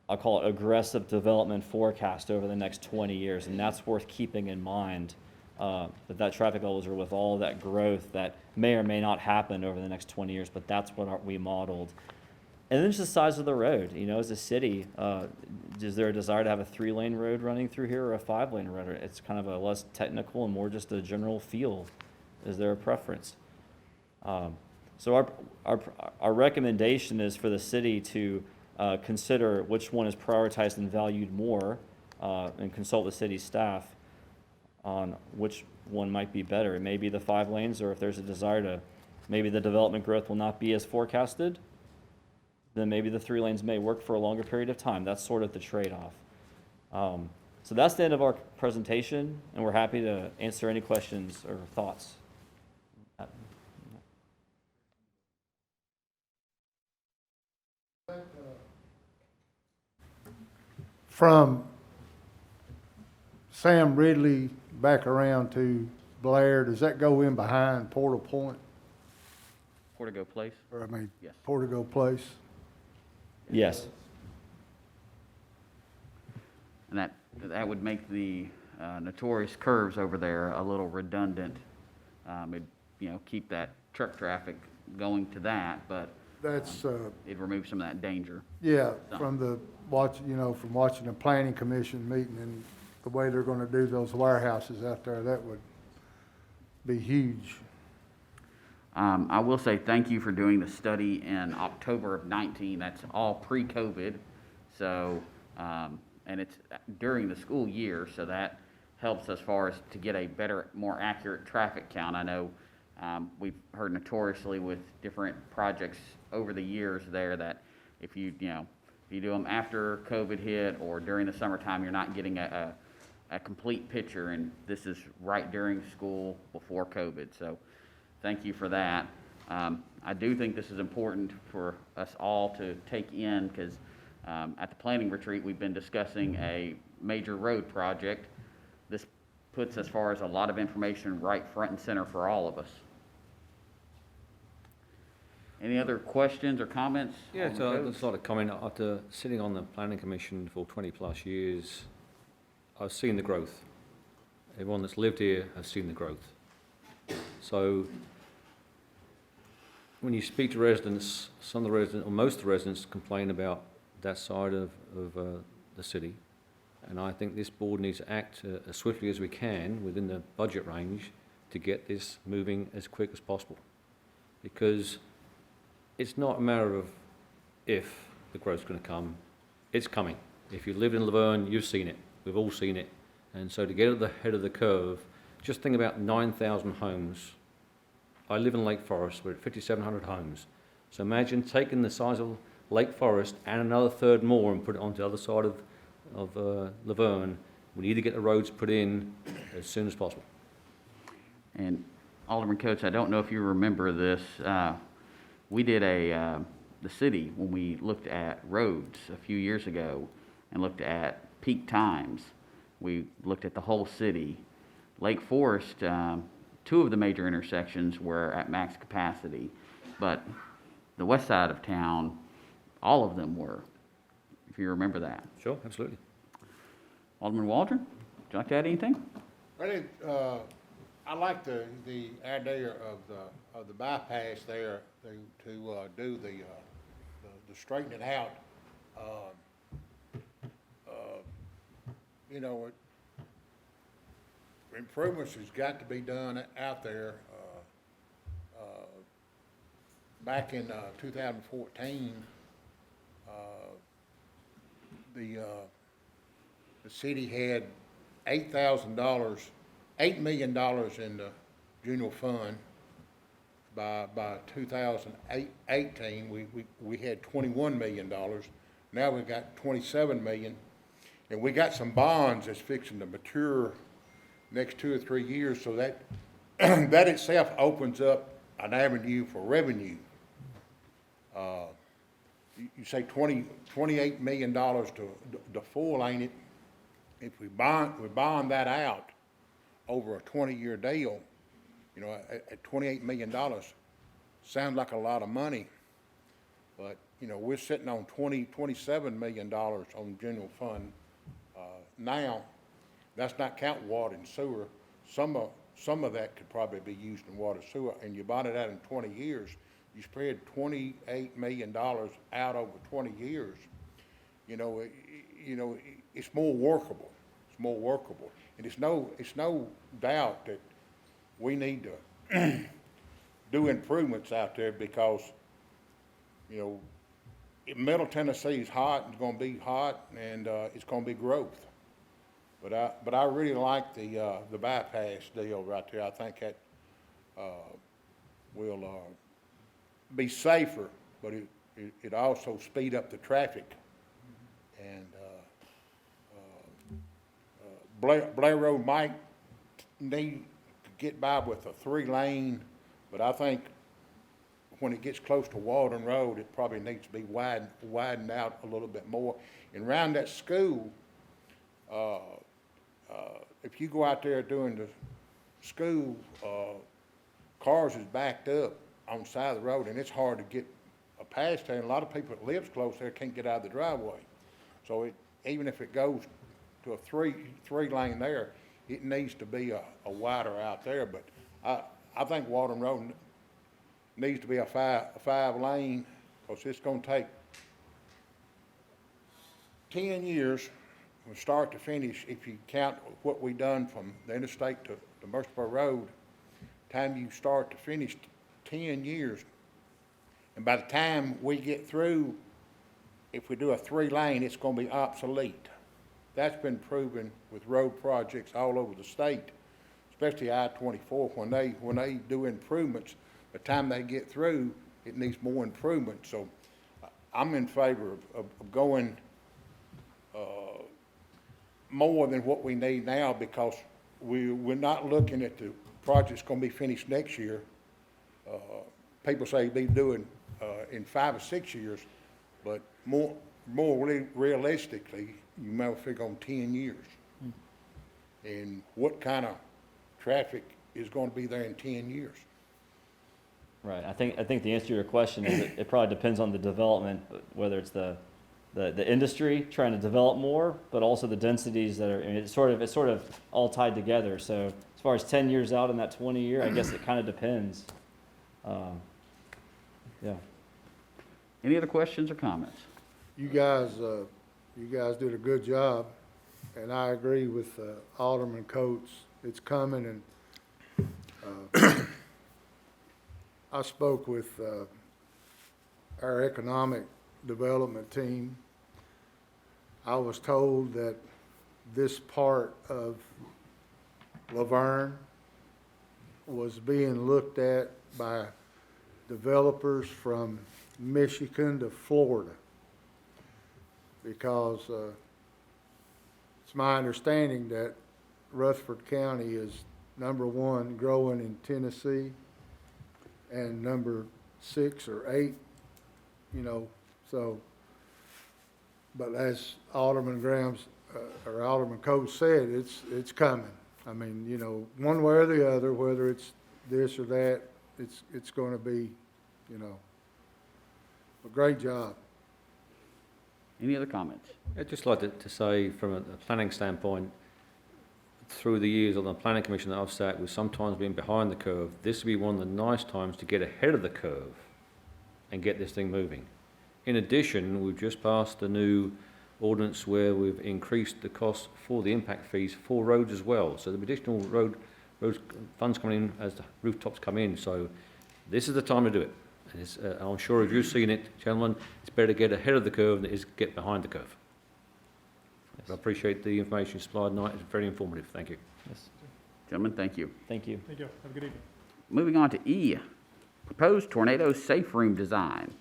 I'll call it aggressive development forecast over the next 20 years, and that's worth keeping in mind. That traffic levels are with all that growth that may or may not happen over the next 20 years, but that's what we modeled. And then just the size of the road. As a city, is there a desire to have a 3-lane road running through here or a 5-lane road? It's kind of a less technical and more just a general feel. Is there a preference? So our recommendation is for the city to consider which one is prioritized and valued more and consult the city staff on which one might be better. It may be the 5 lanes, or if there's a desire to, maybe the development growth will not be as forecasted, then maybe the 3 lanes may work for a longer period of time. That's sort of the trade-off. So that's the end of our presentation, and we're happy to answer any questions or thoughts. From Sam Ridley back around to Blair, does that go in behind Portal Point? Portico Place? Or, I mean, Yes. Portico Place? Yes. And that would make the notorious curves over there a little redundant. It'd, keep that truck traffic going to that, but That's, it'd remove some of that danger. yeah, So- from from watching the planning commission meeting and the way they're gonna do those warehouses out there, that would be huge. I will say thank you for doing the study in October of 19. That's all pre-COVID. So, and it's during the school year, so that helps as far as to get a better, more accurate traffic count. I know we've heard notoriously with different projects over the years there that if you do them after COVID hit or during the summertime, you're not getting a complete picture, and this is right during school before COVID. So thank you for that. I do think this is important for us all to take in because at the planning retreat, we've been discussing a major road project. This puts as far as a lot of information right front and center for all of us. Any other questions or comments? Yeah, on the so code? I'd like to comment, after sitting on the planning commission for 20-plus years, I've seen the growth. Everyone that's lived here has seen the growth. So when you speak to residents, some of the residents, or most of the residents, complain about that side of the city. And I think this board needs to act as swiftly as we can within the budget range to get this moving as quick as possible. Because it's not a matter of if the growth's going to come, it's coming. If you live in Laverne, you've seen it. We've all seen it. And so to get at the head of the curve, just think about 9,000 homes. I live in Lake Forest, we're at 5,700 homes. So imagine taking the size of Lake Forest and another third more and put it onto the other side of Laverne. We need to get the roads put in as soon as possible. And Alderman Coates, I don't know if you remember this. We did the city, when we looked at roads a few years ago and looked at peak times, we looked at the whole city. Lake Forest, two of the major intersections were at max capacity, but the west side of town, all of them were, if you remember that. Sure, absolutely. Alderman Waldron, would you like to add anything? I like the idea of the bypass there to do the straighten it out. Improvements has got to be done out there. Back in 2014, the city had $8 million in the general fund. By 2018, we had $21 million. Now we've got $27 million. And we got some bonds that's fixing to mature next 2 or 3 years, so that that itself opens up an avenue for revenue. You say $28 million to full, ain't it? If we bond that out over a 20-year deal, at $28 million, sounds like a lot of money. But, we're sitting on $27 million on general fund now. That's not counting water and sewer. Some of that could probably be used in water and sewer, and you bond it out in 20 years. You spread $28 million out over 20 years. It's more workable. It's more workable, and it's no doubt that we need to do improvements out there because, Middle Tennessee is hot, and it's going to be hot, and it's going to be growth. But I really like the bypass deal right there. I think that will be safer, but it also speed up the traffic. And Blair Road might need to get by with a 3-lane, but I think when it gets close to Walden Road, it probably needs to be widened out a little bit more. And around that school, if you go out there during school, cars is backed up on the side of the road, and it's hard to get past there, and a lot of people that lives close there can't get out of the driveway. So even if it goes to a three lane there, it needs to be a wider out there, but I think Waldron Road needs to be a five lane, because it's gonna take 10 years from start to finish, if you count what we done from the interstate to Murfreesboro Road. Time you start to finish, 10 years. And by the time we get through, if we do a 3 lane, it's gonna be obsolete. That's been proven with road projects all over the state, especially I-24, when they do improvements, by the time they get through, it needs more improvement. So I'm in favor of going more than what we need now, because we're not looking at the project's gonna be finished next year. People say they do it in 5 or 6 years, but more realistically, you might figure on 10 years. And what kind of traffic is gonna be there in 10 years? Right. I think the answer to your question is it probably depends on the development, whether it's the industry trying to develop more, but also the densities that are, I mean, it's sort of all tied together. So as far as 10 years out in that 20 year, I guess it kind of depends. Yeah. Any other questions or comments? You guys did a good job, and I agree with Alderman Coates. It's coming, and I spoke with our economic development team. I was told that this part of Laverne was being looked at by developers from Michigan to Florida, because it's my understanding that Rutherford County is #1 growing in Tennessee and number 6 or 8, so, but as Alderman or Alderman Coates said, it's coming. I mean, one way or the other, whether it's this or that, it's going to be, a great job. Any other comments? I'd just like to say, from a planning standpoint, through the years on the planning commission that I've sat with, sometimes being behind the curve, this would be one of the nice times to get ahead of the curve and get this thing moving. In addition, we've just passed a new ordinance where we've increased the cost for the impact fees for roads as well. So the additional road funds coming in as the rooftops come in. So this is the time to do it. And I'm sure if you've seen it, gentlemen, it's better to get ahead of the curve than it is get behind the curve. Yes. I appreciate the information supplied tonight. It's very informative. Thank you. Yes. Gentlemen, thank you. Thank you. Thank you. Have a good evening. Moving on to E, proposed tornado safe room design.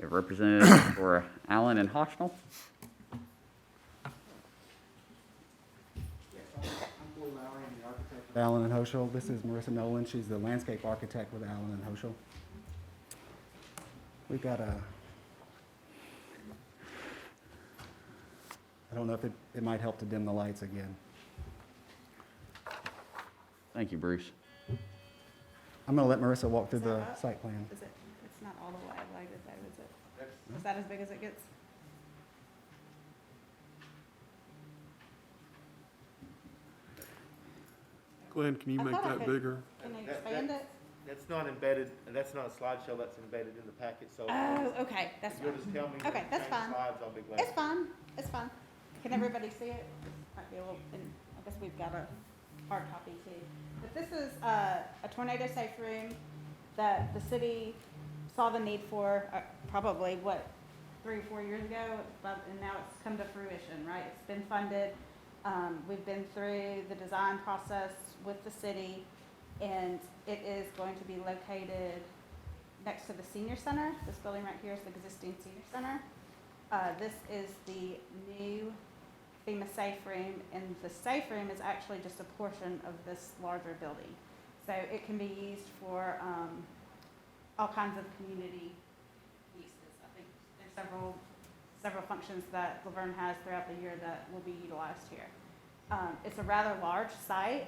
A representative for Allen and Hochsnell. Allen and Hochsnell. This is Marissa Nolan. She's the landscape architect with Allen and Hochsnell. We've got I don't know if it might help to dim the lights again. Thank you, Bruce. I'm going to let Marissa walk through the site plan. Is it, it's not all the way lighted though, is it? Is that as big as it gets? Glenn, can you I make thought I that could- bigger? Can you expand it? That's not embedded, that's not a slideshow, that's embedded in the packet, so. Oh, okay, that's If you'll fine. just tell me. when Okay, to that's change fine. Slides, I'll be glad. It's fine, it's fine. Can everybody see it? Might be a little, and I guess we've got a hard copy too. But this is a tornado safe room that the city saw the need for, probably, 3 or 4 years ago, and now it's come to fruition, right? It's been funded. We've been through the design process with the city, and it is going to be located next to the senior center. This building right here is the existing senior center. This is the new FEMA safe room, and the safe room is actually just a portion of this larger building. So it can be used for all kinds of community uses. I think there's several functions that Laverne has throughout the year that will be utilized here. It's a rather large site,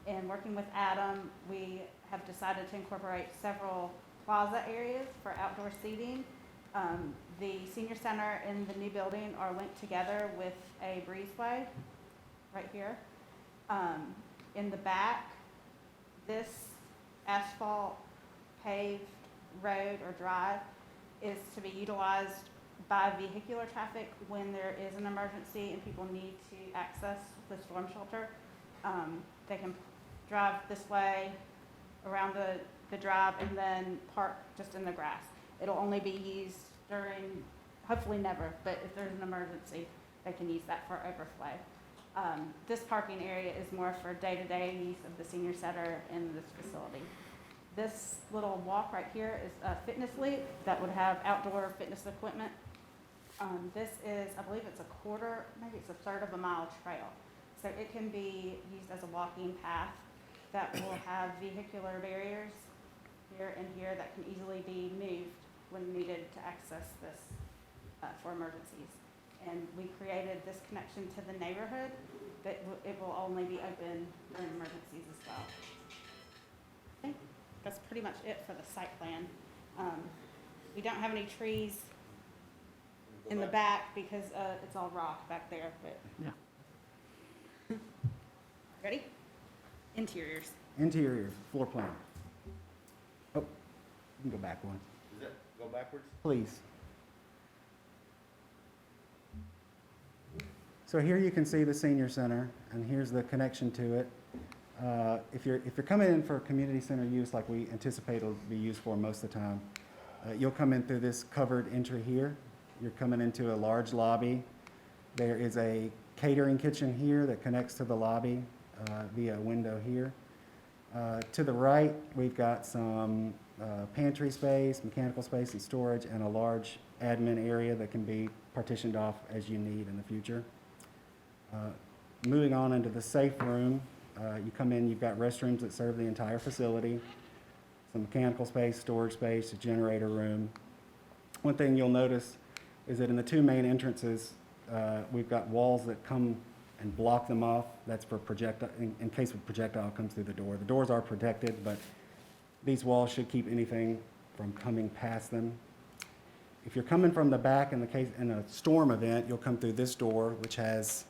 In working with Adam, we have decided to incorporate several plaza areas for outdoor seating. The senior center and the new building are linked together with a breezeway right here. In the back, this asphalt paved road or drive is to be utilized by vehicular traffic when there is an emergency and people need to access the storm shelter. They can drive this way around the drive and then park just in the grass. It'll only be used during, hopefully never, but if there's an emergency, they can use that for overflow. This parking area is more for day-to-day use of the senior center in this facility. This little walk right here is a fitness loop that would have outdoor fitness equipment. This is, I believe it's a quarter, maybe it's a third of a mile trail. So it can be used as a walking path that will have vehicular barriers here and here that can easily be moved when needed to access this for emergencies. And we created this connection to the neighborhood, but it will only be open during emergencies as well. I think that's pretty much it for the site plan. We don't have any trees in the back because it's all rock back there, but. Yeah. Ready? Interiors. Interior, floor plan. Oh, you can go back one, Does that go backwards? please. So here you can see the senior center, and here's the connection to it. If you're coming in for community center use, like we anticipate it'll be used for most of the time, you'll come in through this covered entry here. You're coming into a large lobby. There is a catering kitchen here that connects to the lobby via a window here. To the right, we've got some pantry space, mechanical space and storage, and a large admin area that can be partitioned off as you need in the future. Moving on into the safe room, you come in, you've got restrooms that serve the entire facility, some mechanical space, storage space, a generator room. One thing you'll notice is that in the two main entrances, we've got walls that come and block them off. That's for projectile, in case a projectile comes through the door. The doors are protected, but these walls should keep anything from coming past them. If you're coming from the back in a storm event, you'll come through this door, which has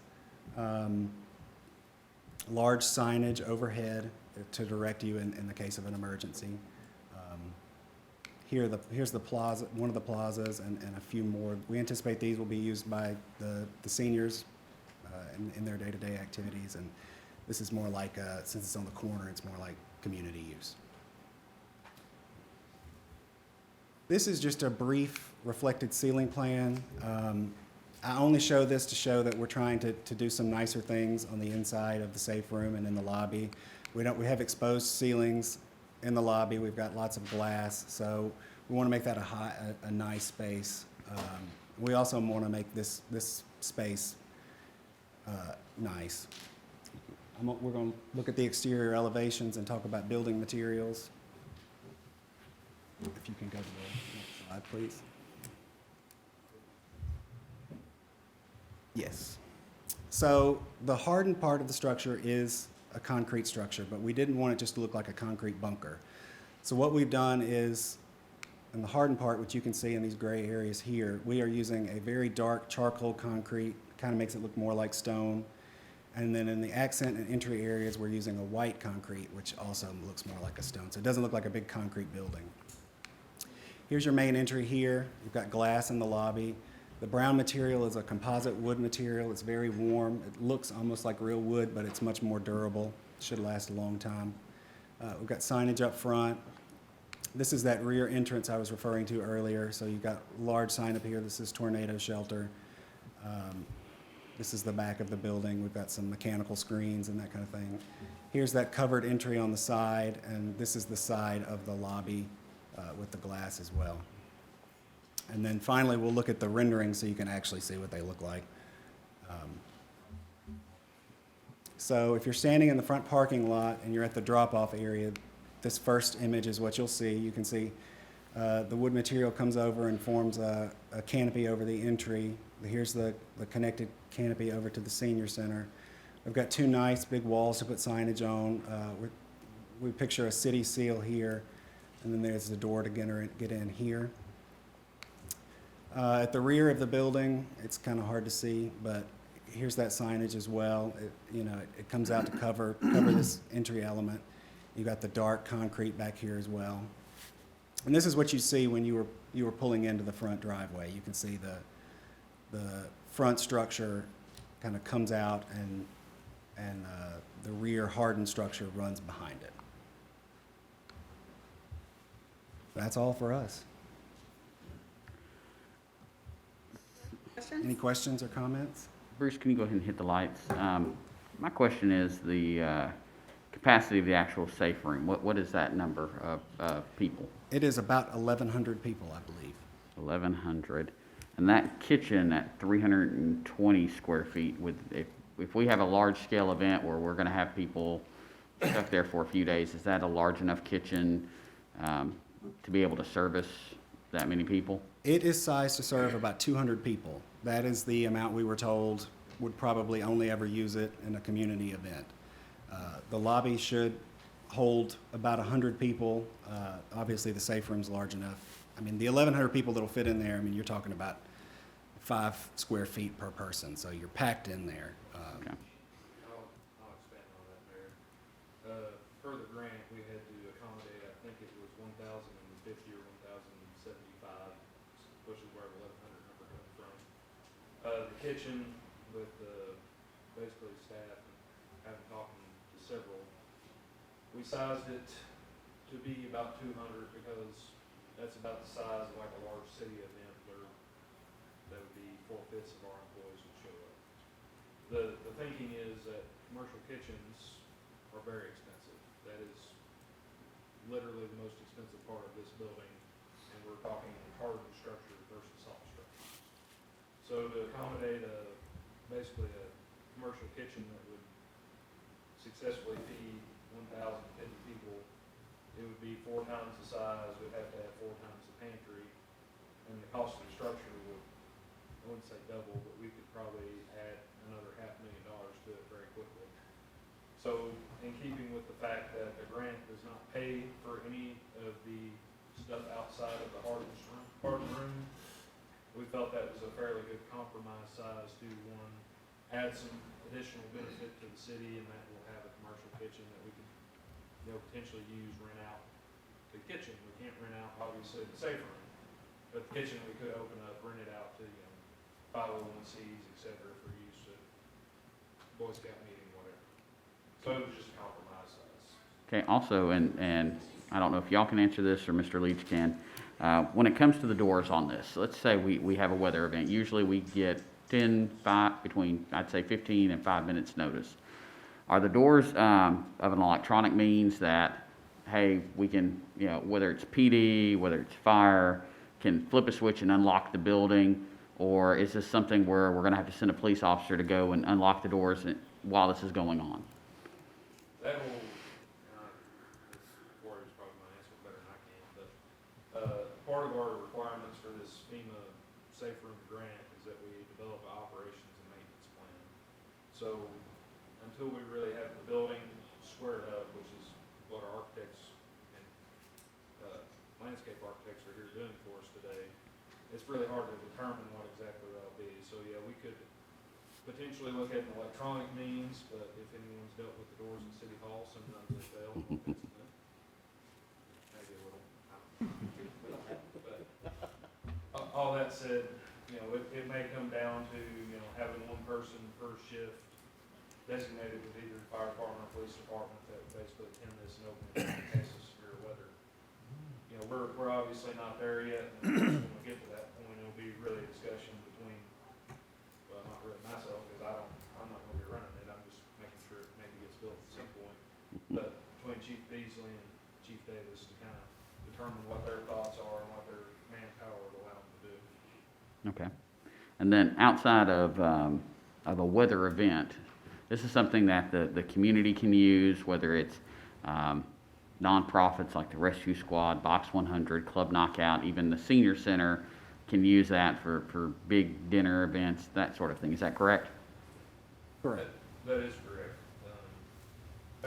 large signage overhead to direct you in the case of an emergency. Here's the plaza, one of the plazas, and a few more. We anticipate these will be used by the seniors in their day-to-day activities, and this is more like, since it's on the corner, it's more like community use. This is just a brief reflected ceiling plan. I only show this to show that we're trying to do some nicer things on the inside of the safe room and in the lobby. We have exposed ceilings in the lobby. We've got lots of glass, so we want to make that a nice space. We also want to make this space nice. We're going to look at the exterior elevations and talk about building materials. If you can go to the next slide, please. Yes. So the hardened part of the structure is a concrete structure, but we didn't want it just to look like a concrete bunker. So what we've done is, in the hardened part, which you can see in these gray areas here, we are using a very dark charcoal concrete, kind of makes it look more like stone. And then in the accent and entry areas, we're using a white concrete, which also looks more like a stone. So it doesn't look like a big concrete building. Here's your main entry here. You've got glass in the lobby. The brown material is a composite wood material. It's very warm. It looks almost like real wood, but it's much more durable. It should last a long time. We've got signage up front. This is that rear entrance I was referring to earlier. So you've got a large sign up here. This is tornado shelter. This is the back of the building. We've got some mechanical screens and that kind of thing. Here's that covered entry on the side, and this is the side of the lobby with the glass as well. And then finally, we'll look at the rendering so you can actually see what they look like. So if you're standing in the front parking lot and you're at the drop-off area, this first image is what you'll see. You can see the wood material comes over and forms a canopy over the entry. Here's the connected canopy over to the senior center. We've got two nice big walls to put signage on. We picture a city seal here, and then there's the door to get in here. At the rear of the building, it's kind of hard to see, but here's that signage as well. It comes out to cover this entry element. You've got the dark concrete back here as well. And this is what you see when you were pulling into the front driveway. You can see the front structure kind of comes out, and the rear hardened structure runs behind it. That's all for us. Any questions or comments? Bruce, can you go ahead and hit the lights? My question is the capacity of the actual safe room. What is that number of people? It is about 1,100 people, I believe. 1,100. And that kitchen at 320 square feet, if we have a large-scale event where we're going to have people stuck there for a few days, is that a large enough kitchen to be able to service that many people? It is sized to serve about 200 people. That is the amount we were told would probably only ever use it in a community event. The lobby should hold about 100 people. Obviously, the safe room's large enough. I mean, the 1,100 people that'll fit in there, I mean, you're talking about 5 square feet per person, so you're packed in there. Okay. I'll expand on that, Mayor. Per the grant, we had to accommodate, I think it was 1,050 or 1,075, which is where the 1,100 number comes from. The kitchen with basically staff and having talking to several, we sized it to be about 200 because that's about the size of like a large city event where that would be 4/5 of our employees would show up. The thinking is that commercial kitchens are very expensive. That is literally the most expensive part of this building, and we're talking hardened structure versus soft structure. So to accommodate basically a commercial kitchen that would successfully feed 1,050 people, it would be 4 times the size. We'd have to have 4 times the pantry, and the cost of the structure would, I wouldn't say double, but we could probably add another $500,000 to it very quickly. So in keeping with the fact that the grant does not pay for any of the stuff outside of the hardened room, we felt that was a fairly good compromise size to, one, add some additional benefit to the city, and that we'll have a commercial kitchen that we can potentially rent out the kitchen. We can't rent out, obviously, the safe room, but the kitchen we could open up, rent it out to 501Cs, et cetera, for use at Boy Scout meeting, whatever. So it was just a compromise size. Okay, also, and I don't know if y'all can answer this or Mr. Leach can, when it comes to the doors on this, let's say we have a weather event. Usually we get between, I'd say 15 and 5 minutes notice. Are the doors of an electronic means that, hey, we can, whether it's PD, whether it's fire, can flip a switch and unlock the building? Or is this something where we're going to have to send a police officer to go and unlock the doors while this is going on? That will, Corey's probably going to answer better than I can, but part of our requirements for this FEMA Safe Room grant is that we develop an operations and maintenance plan. So until we really have the building squared up, which is what our architects and landscape architects are here doing for us today, it's really hard to determine what exactly that'll be. So yeah, we could potentially look at an electronic means, but if anyone's dealt with the doors in City Hall, sometimes they fail. Maybe a little. But all that said, it may come down to, having one person per shift designated with either the fire department or police department that basically attend this and open it in case of severe weather. We're obviously not there yet, and when we get to that point, it'll be really a discussion between, well, not really myself, because I'm not gonna be running it, I'm just making sure it maybe gets built at some point, but between Chief Beasley and Chief Davis to kind of determine what their thoughts are and what their manpower would allow them to do. Okay. And then outside of a weather event, this is something that the community can use, whether it's nonprofits like the Rescue Squad, Box 100, Club Knockout, even the Senior Center can use that for big dinner events, that sort of thing. Is that correct? Correct. That is correct.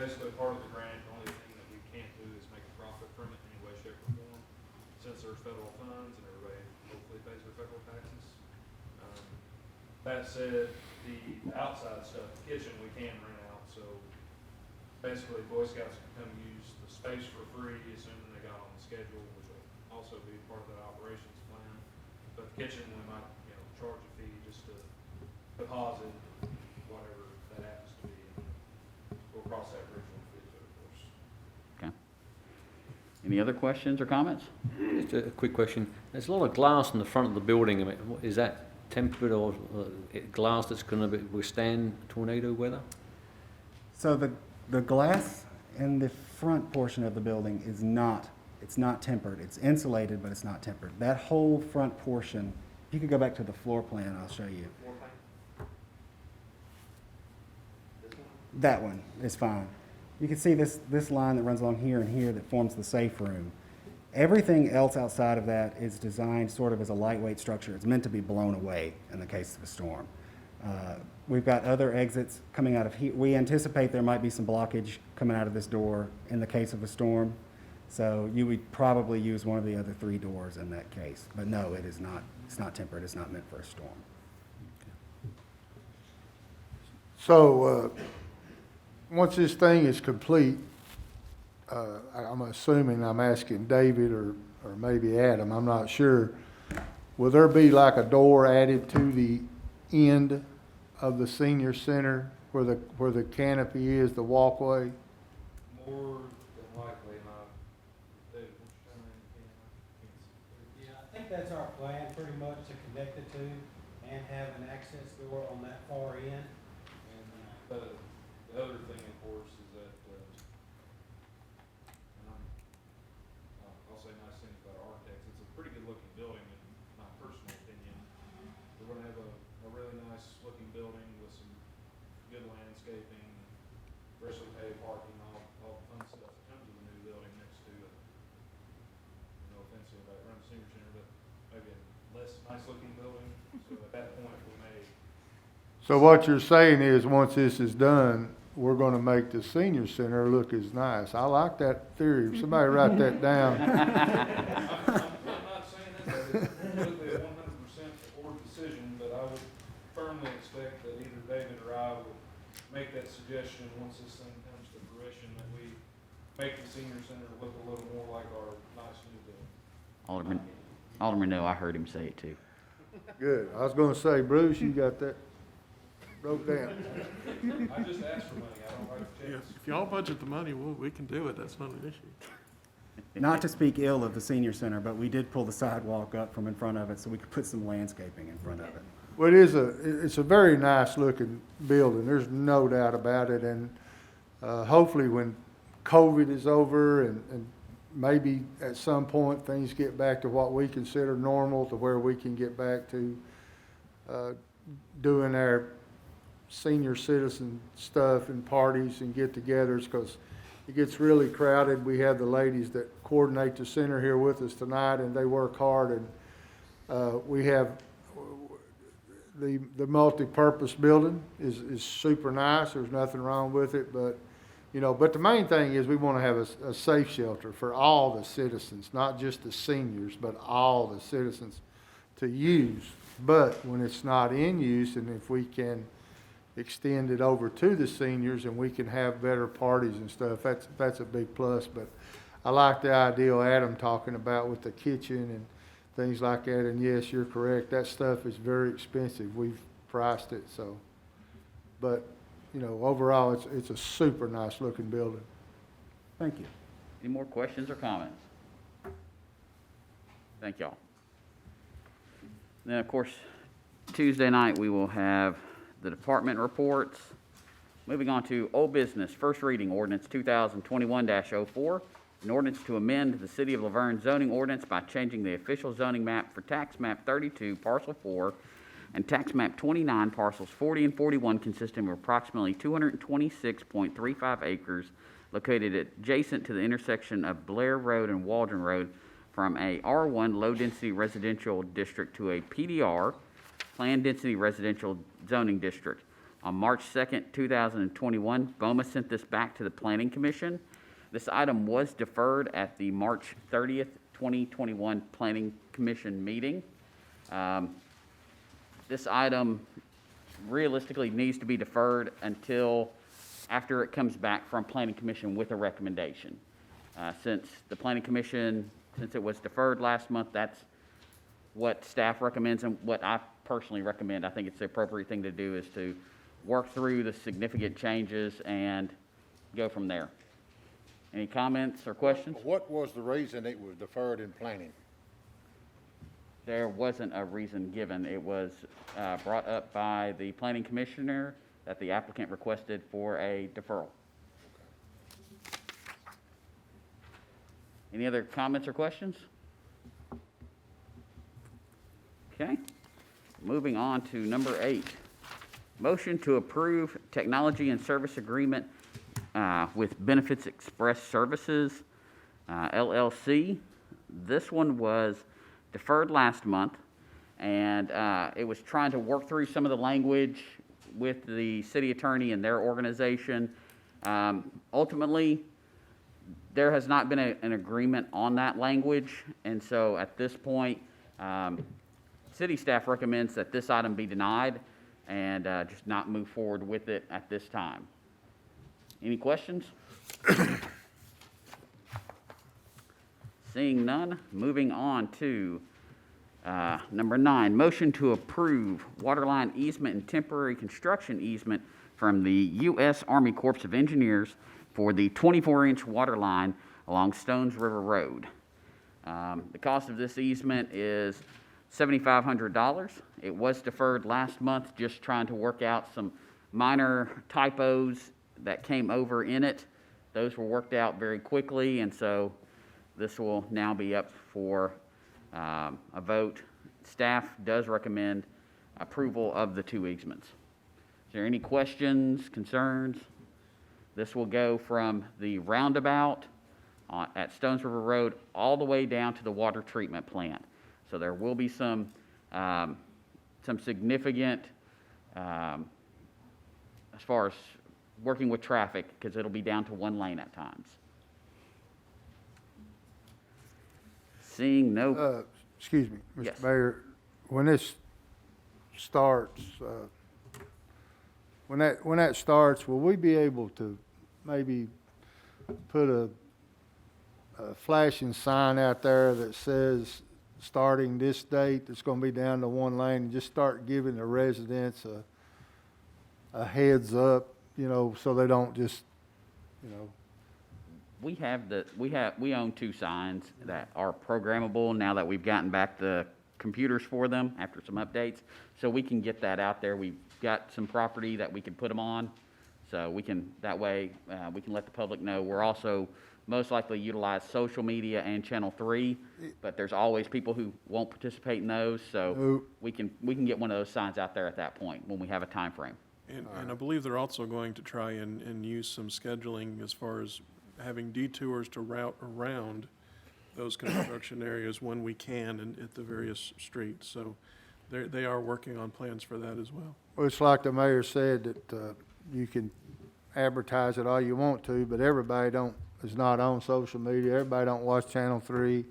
basically part of the grant, the only thing that we can't do is make a profit from it in any way, shape, or form, since there's federal funds and everybody hopefully pays their federal taxes. That said, the outside stuff, the kitchen, we can rent out, so basically Boy Scouts can come use the space for free, assuming they got on the schedule, which will also be part of the operations plan. But the kitchen, we might, charge a fee just to deposit whatever that happens to be. We'll cross that bridge when we get to it, of course. Okay. Any other questions or comments? Just a quick question. There's a lot of glass in the front of the building. I mean, is that tempered or glass that's going to withstand tornado weather? So the glass in the front portion of the building is not, it's not tempered. It's insulated, but it's not tempered. That whole front portion, if you could go back to the floor plan, I'll show you. That one is fine. You can see this line that runs along here and here that forms the safe room. Everything else outside of that is designed sort of as a lightweight structure. It's meant to be blown away in the case of a storm. We've got other exits coming out of here. We anticipate there might be some blockage coming out of this door in the case of a storm. So you would probably use one of the other 3 doors in that case. But no, it is not. It's not tempered. It's not meant for a storm. So, once this thing is complete, I'm assuming, I'm asking David or maybe Adam, I'm not sure, will there be like a door added to the end of the senior center where the canopy is, the walkway? More than likely, David, what's your name? Yeah, I think that's our plan, pretty much, to connect the two and have an access door on that far end. And The other thing, of course, is that, and I'll say nice things about our architects, it's a pretty good looking building in my personal opinion. We're gonna have a really nice looking building with some good landscaping, freshly paved parking, all the fun stuff that comes with a new building next to it. No offense about running senior center, but maybe a less nice looking building, so at that point we may. So what you're saying is, once this is done, we're gonna make the senior center look as nice. I like that theory. Somebody write that down. I'm not saying that it's completely a 100% board decision, but I would firmly expect that either David or I will make that suggestion once this thing comes to fruition, that we make the senior center look a little more like our nice new building. Alderman, no, I heard him say it too. Good. I was gonna say, Bruce, you got that wrote down. I just asked for money, I don't write checks. If y'all budget the money, we can do it, that's not an issue. Not to speak ill of the senior center, but we did pull the sidewalk up from in front of it so we could put some landscaping in front of it. Well, it's a very nice looking building. There's no doubt about it. And hopefully when COVID is over and maybe at some point things get back to what we consider normal, to where we can get back to doing our senior citizen stuff and parties and get-togethers, because it gets really crowded. We have the ladies that coordinate the center here with us tonight, and they work hard. And we have the multi-purpose building is super nice. There's nothing wrong with it, but but the main thing is we want to have a safe shelter for all the citizens, not just the seniors, but all the citizens to use. But when it's not in use, and if we can extend it over to the seniors and we can have better parties and stuff, that's a big plus. But I like the idea Adam talking about with the kitchen and things like that. And yes, you're correct. That stuff is very expensive. We've priced it, so. But, overall, it's a super nice looking building. Thank you. Any more questions or comments? Thank y'all. Then, of course, Tuesday night, we will have the department reports. Moving on to old business, first reading ordinance 2021-04, an ordinance to amend the City of Laverne zoning ordinance by changing the official zoning map for tax map 32, parcel 4, and tax map 29, parcels 40 and 41, consisting of approximately 226.35 acres located adjacent to the intersection of Blair Road and Waldron Road, from a R1 low-density residential district to a PDR, planned density residential zoning district. On March 2nd, 2021, BOMA sent this back to the Planning Commission. This item was deferred at the March 30th, 2021 Planning Commission meeting. This item realistically needs to be deferred until after it comes back from Planning Commission with a recommendation. Since the Planning Commission, since it was deferred last month, that's what staff recommends and what I personally recommend. I think it's the appropriate thing to do is to work through the significant changes and go from there. Any comments or questions? What was the reason it was deferred in planning? There wasn't a reason given. It was brought up by the planning commissioner that the applicant requested for a deferral. Any other comments or questions? Okay. Moving on to number 8. Motion to approve technology and service agreement with Benefits Express Services, LLC. This one was deferred last month, and it was trying to work through some of the language with the city attorney and their organization. Ultimately, there has not been an agreement on that language, and so at this point, city staff recommends that this item be denied and just not move forward with it at this time. Any questions? Seeing none, moving on to number 9, motion to approve waterline easement and temporary construction easement from the U.S. Army Corps of Engineers for the 24-inch water line along Stones River Road. The cost of this easement is $7,500. It was deferred last month, just trying to work out some minor typos that came over in it. Those were worked out very quickly, and so this will now be up for a vote. Staff does recommend approval of the 2 easements. Is there any questions, concerns? This will go from the roundabout at Stones River Road all the way down to the water treatment plant. So there will be some significant, as far as working with traffic, because it'll be down to 1 lane at times. Seeing no. Excuse me, Mr. Yes. Mayor, when this starts, when that starts, will we be able to maybe put a flashing sign out there that says, starting this date, it's gonna be down to 1 lane, and just start giving the residents a heads up, you know, so they don't just, you know. We own 2 signs that are programmable now that we've gotten back the computers for them after some updates. So we can get that out there. We've got some property that we can put them on. So we can, that way, we can let the public know. We're also most likely utilize social media and Channel 3, but there's always people who won't participate in those. So we can get one of those signs out there at that point when we have a time frame. And I believe they're also going to try and use some scheduling as far as having detours to route around those construction areas when we can and at the various streets. So they are working on plans for that as well. Well, it's like the mayor said, that you can advertise it all you want to, but everybody is not on social media. Everybody don't watch Channel 3.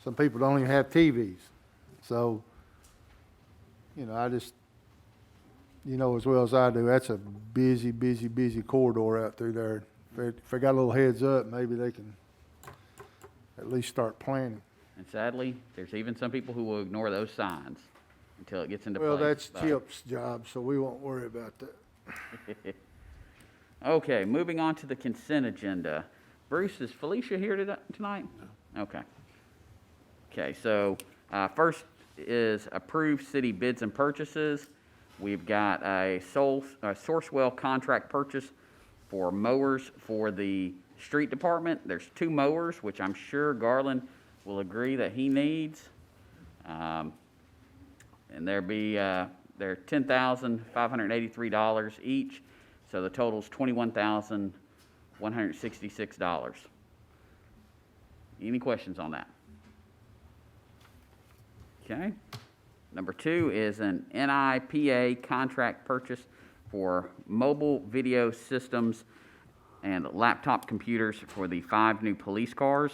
Some people don't even have TVs. So, you know, I just, you know as well as I do, that's a busy corridor out through there. If they got a little heads up, maybe they can at least start planning. And sadly, there's even some people who will ignore those signs until it gets into Well, place. that's Chip's job, so we won't worry about that. Okay, moving on to the consent agenda. Bruce, is Felicia here tonight? No. Okay. Okay, so first is approved city bids and purchases. We've got a Sourcewell contract purchase for mowers for the street department. There's 2 mowers, which I'm sure Garland will agree that he needs. And they're $10,583 each. So the total's $21,166. Any questions on that? Okay. Number 2 is an NIPA contract purchase for mobile video systems and laptop computers for the 5 new police cars.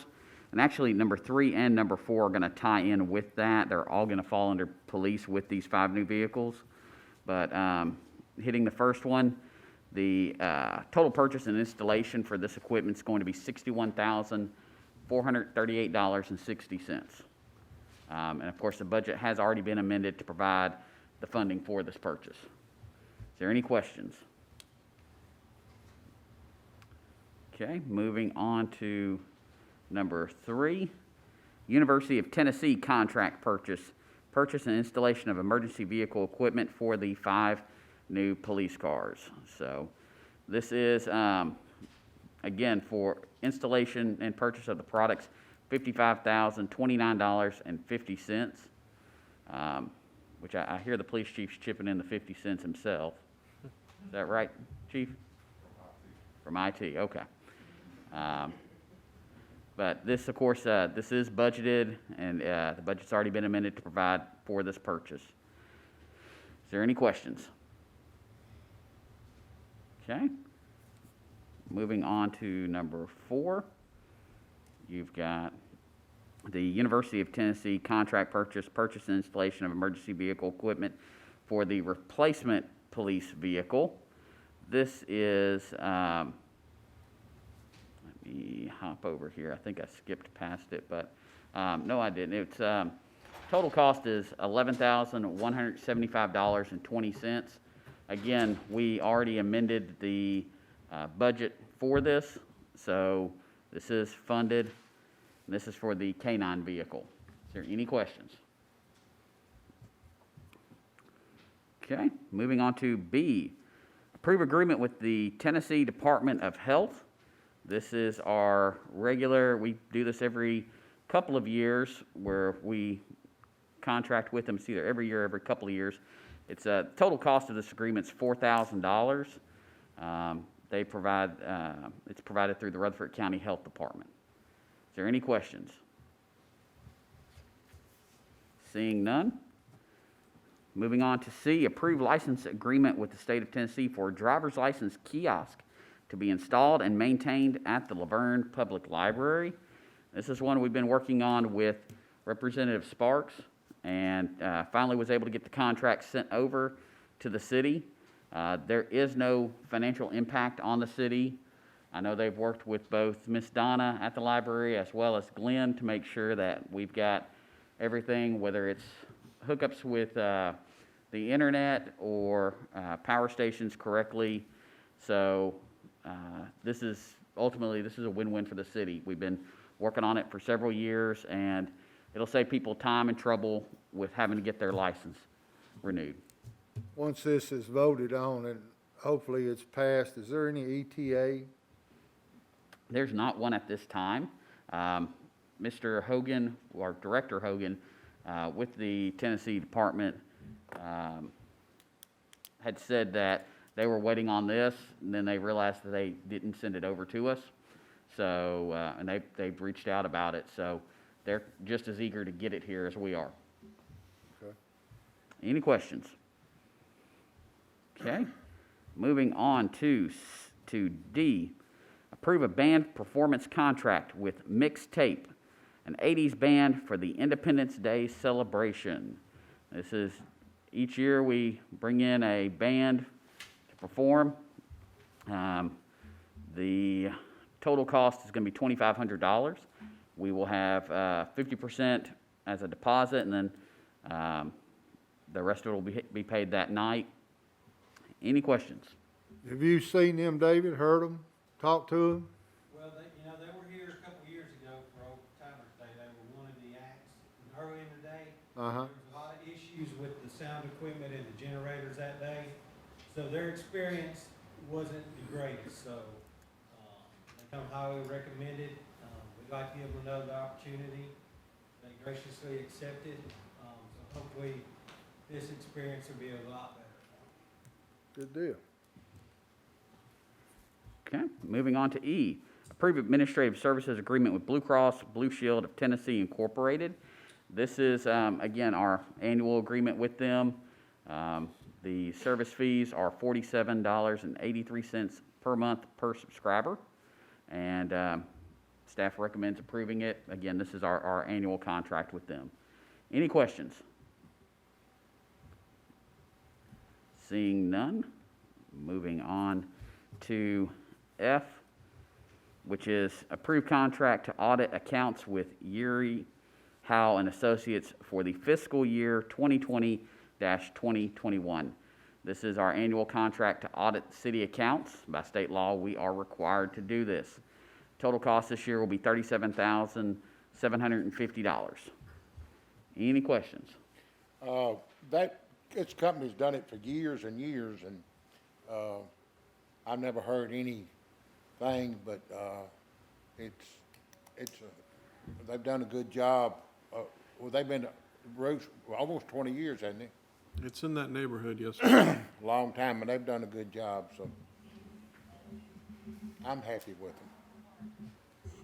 And actually, number 3 and number 4 are going to tie in with that. They're all going to fall under police with these 5 new vehicles. But hitting the first one, the total purchase and installation for this equipment is going to be $61,438.60. And of course, the budget has already been amended to provide the funding for this purchase. Is there any questions? Okay, moving on to number 3, University of Tennessee contract purchase and installation of emergency vehicle equipment for the 5 new police cars. So this is, again, for installation and purchase of the products, $55,029.50, which I hear the police chief's chipping in the 50 cents himself. Is that right, Chief? From IT, okay. But this, of course, this is budgeted, and the budget's already been amended to provide for this purchase. Is there any questions? Okay. Moving on to number 4, you've got the University of Tennessee contract purchase and installation of emergency vehicle equipment for the replacement police vehicle. This is, let me hop over here. I think I skipped past it, but no, I didn't. It's total cost is $11,175.20. Again, we already amended the budget for this, so this is funded. This is for the K-9 vehicle. Is there any questions? Okay, moving on to B, approve agreement with the Tennessee Department of Health. This is our regular, we do this every couple of years where we contract with them. It's either every year, every couple of years. It's a total cost of this agreement is $4,000. They provide, it's provided through the Rutherford County Health Department. Is there any questions? Seeing none. Moving on to C, approve license agreement with the state of Tennessee for a driver's license kiosk to be installed and maintained at the Laverne Public Library. This is one we've been working on with Representative Sparks, and finally was able to get the contract sent over to the city. There is no financial impact on the city. I know they've worked with both Miss Donna at the library as well as Glenn to make sure that we've got everything, whether it's hookups with the internet or power stations correctly. So this is ultimately, this is a win-win for the city. We've been working on it for several years, and it'll save people time and trouble with having to get their license renewed. Once this is voted on and hopefully it's passed, is there any ETA? There's not one at this time. Mr. Hogan, or Director Hogan, with the Tennessee Department, had said that they were waiting on this, and then they realized that they didn't send it over to us. So, and they've reached out about it, so they're just as eager to get it here as we are. Okay. Any questions? Okay. Moving on to D, approve a band performance contract with Mixtape, an 80s band for the Independence Day celebration. This is, each year we bring in a band to perform. The total cost is going to be $2,500. We will have 50% as a deposit, and then the rest of it will be paid that night. Any questions? Have you seen them, David, heard them, talked to them? Well, they were here a couple years ago for Old Timers Day. They were one of the acts early in the day. Uh-huh. There was a lot of issues with the sound equipment and the generators that day. So their experience wasn't the greatest, so they come highly recommended. We'd like to give them another opportunity. They graciously accepted. So hopefully this experience will be a lot better. Good deal. Okay, moving on to E, approve administrative services agreement with Blue Cross Blue Shield of Tennessee Incorporated. This is, again, our annual agreement with them. The service fees are $47.83 per month per subscriber, and staff recommends approving it. Again, this is our annual contract with them. Any questions? Seeing none, moving on to F, which is approved contract to audit accounts with Yuri Howe and Associates for the fiscal year 2020-2021. This is our annual contract to audit city accounts. By state law, we are required to do this. Total cost this year will be $37,750. Any questions? This company's done it for years and years, and I've never heard anything, but they've done a good job. Well, they've been roads almost 20 years, hasn't they? It's in that neighborhood, yes. Long time, and they've done a good job, so I'm happy with them.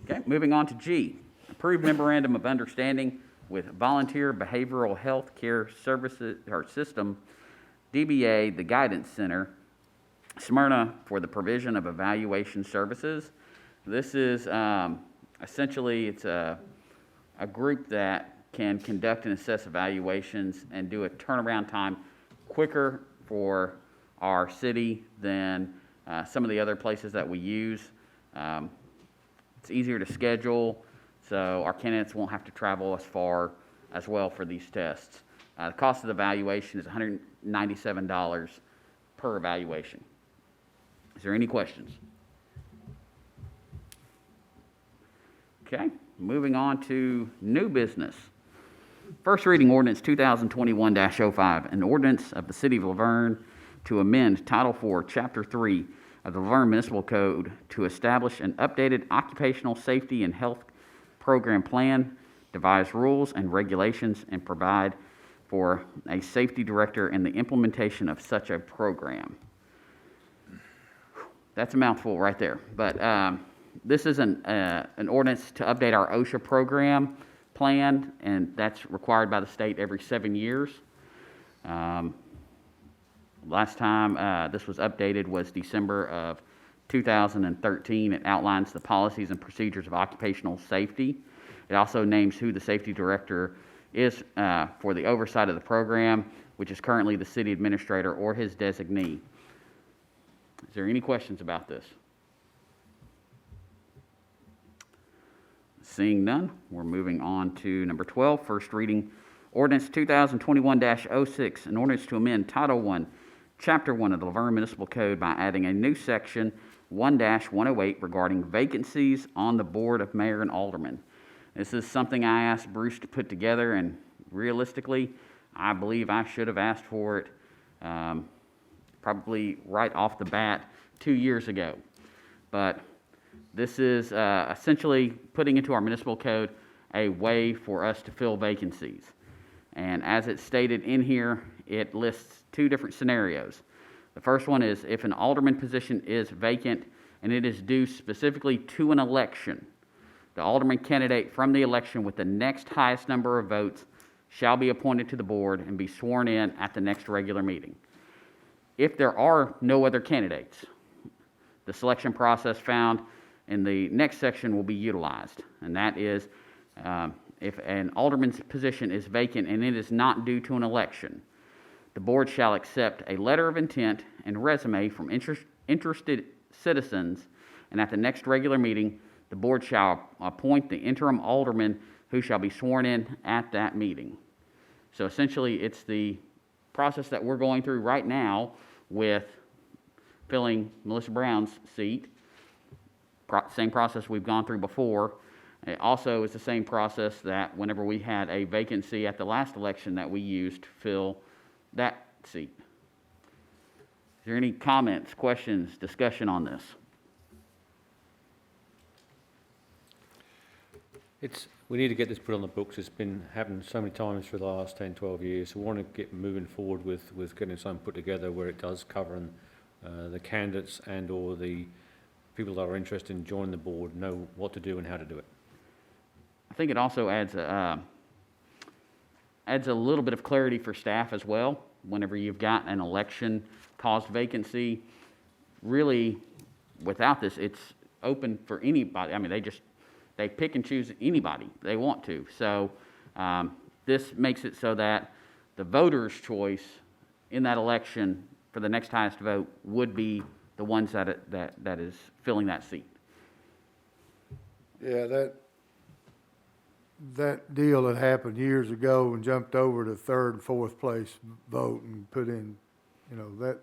Okay, moving on to G, approved memorandum of understanding with Volunteer Behavioral Health Care Services or System, DBA, the Guidance Center, Smyrna, for the provision of evaluation services. This is essentially, it's a group that can conduct and assess evaluations and do a turnaround time quicker for our city than some of the other places that we use. It's easier to schedule, so our candidates won't have to travel as far as well for these tests. The cost of the evaluation is $197 per evaluation. Is there any questions? Okay, moving on to new business. First reading ordinance 2021-05, an ordinance of the City of Laverne to amend Title IV, Chapter 3 of the Laverne Municipal Code to establish an updated occupational safety and health program plan, devise rules and regulations, and provide for a safety director and the implementation of such a program. That's a mouthful right there, but this is an ordinance to update our OSHA program plan, and that's required by the state every 7 years. Last time this was updated was December of 2013. It outlines the policies and procedures of occupational safety. It also names who the safety director is for the oversight of the program, which is currently the city administrator or his designee. Is there any questions about this? Seeing none, we're moving on to number 12, first reading ordinance 2021-06, an ordinance to amend Title I, Chapter 1 of the Laverne Municipal Code by adding a new section 1-108 regarding vacancies on the Board of Mayor and Aldermen. This is something I asked Bruce to put together, and realistically, I believe I should have asked for it probably right off the bat 2 years ago. But this is essentially putting into our municipal code a way for us to fill vacancies. And as it's stated in here, it lists two different scenarios. The first one is if an alderman position is vacant and it is due specifically to an election, the alderman candidate from the election with the next highest number of votes shall be appointed to the board and be sworn in at the next regular meeting. If there are no other candidates, the selection process found in the next section will be utilized, and that is if an alderman's position is vacant and it is not due to an election, the board shall accept a letter of intent and resume from interested citizens, and at the next regular meeting, the board shall appoint the interim alderman who shall be sworn in at that meeting. So essentially, it's the process that we're going through right now with filling Melissa Brown's seat. Same process we've gone through before. It also is the same process that whenever we had a vacancy at the last election that we used to fill that seat. Is there any comments, questions, discussion on this? We need to get this put on the books. It's been happening so many times for the last 10, 12 years. So we want to get moving forward with getting something put together where it does cover the candidates and or the people that are interested in joining the board know what to do and how to do it. I think it also adds a little bit of clarity for staff as well, whenever you've got an election caused vacancy, really, without this, it's open for anybody. I mean, they pick and choose anybody they want to. So this makes it so that the voter's choice in that election for the next highest vote would be the ones that is filling that seat. Yeah, that deal that happened years ago and jumped over to third and fourth place vote and put in, that.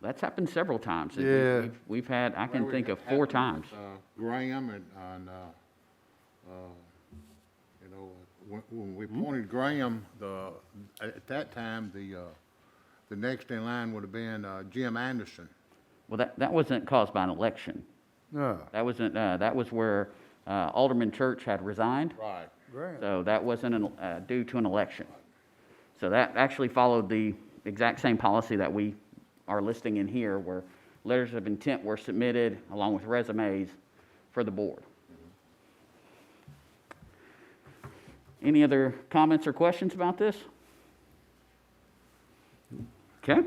That's happened several times. Yeah. We've had, I can Well, think it of 4 happened times. with, Graham and, when we appointed Graham, at that time, the next in line would have been, Jim Anderson. Well, that wasn't caused by an election. No. That wasn't, that was where Alderman Church had resigned. Right. Grant. So that wasn't due to an election. So that actually followed the exact same policy that we are listing in here, where letters of intent were submitted along with resumes for the board. Any other comments or questions about this? Okay.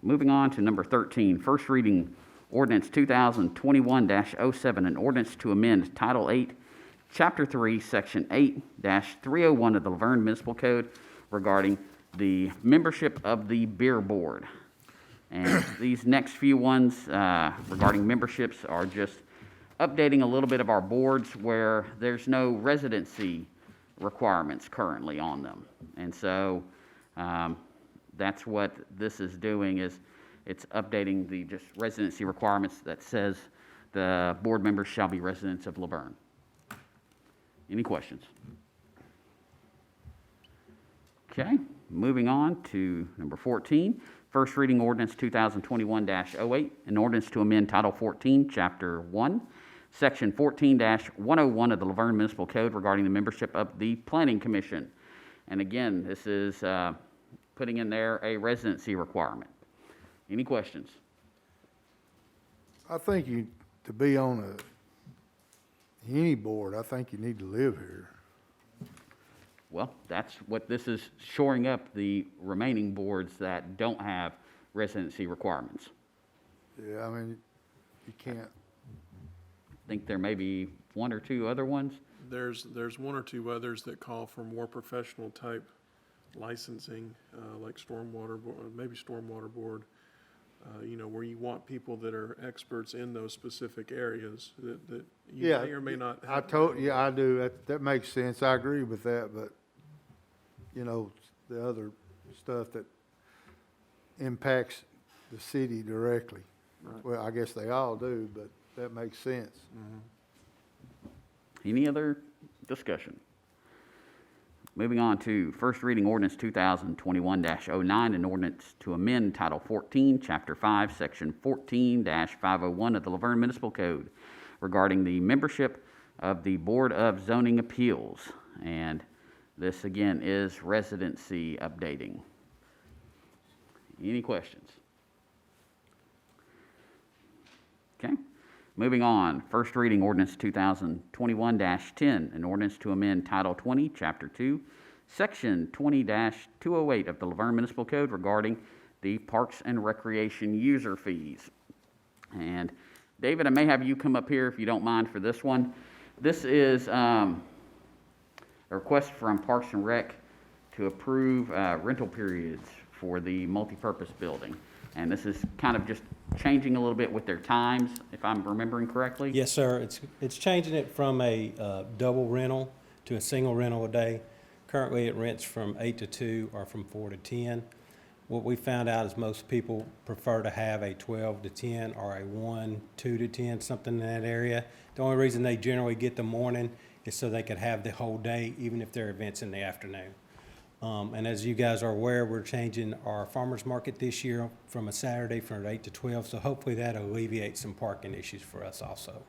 Moving on to number 13, first reading ordinance 2021-07, an ordinance to amend Title 8, Chapter 3, Section 8-301 of the Laverne Municipal Code regarding the membership of the beer board. And these next few ones regarding memberships are just updating a little bit of our boards where there's no residency requirements currently on them. And so that's what this is doing, is it's updating the just residency requirements that says the board members shall be residents of Laverne. Any questions? Okay, moving on to number 14. First reading ordinance 2021-08, an ordinance to amend Title 14, Chapter 1, Section 14-101 of the Laverne Municipal Code regarding the membership of the Planning Commission. And again, this is putting in there a residency requirement. Any questions? I think to be on any board, I think you need to live here. Well, that's what this is, shoring up the remaining boards that don't have residency requirements. Yeah, I mean, you can't. I think there may be 1 or 2 other ones. There's 1 or 2 others that call for more professional type licensing, like stormwater, maybe stormwater board, where you want people that are experts in those specific areas that you may or may not have. I do. That makes sense. I agree with that, but, the other stuff that impacts the city directly. Right. Well, I guess they all do, but that makes sense. Any other discussion? Moving on to first reading ordinance 2021-09, an ordinance to amend Title 14, Chapter 5, Section 14-501 of the Laverne Municipal Code regarding the membership of the Board of Zoning Appeals. And this again is residency updating. Any questions? Okay. Moving on, first reading ordinance 2021-10, an ordinance to amend Title 20, Chapter 2, Section 20-208 of the Laverne Municipal Code regarding the Parks and Recreation user fees. And David, I may have you come up here if you don't mind for this one. This is a request from Parks and Rec to approve rental periods for the multipurpose building. And this is kind of just changing a little bit with their times, if I'm remembering correctly. Yes, sir. It's changing it from a double rental to a single rental a day. Currently, it rents from 8 to 2 or from 4 to 10. What we found out is most people prefer to have a 12 to 10 or a 1, 2 to 10, something in that area. The only reason they generally get the morning is so they could have the whole day, even if there are events in the afternoon. And as you guys are aware, we're changing our farmers market this year from a Saturday from 8 to 12, so hopefully that'll alleviate some parking issues for us also.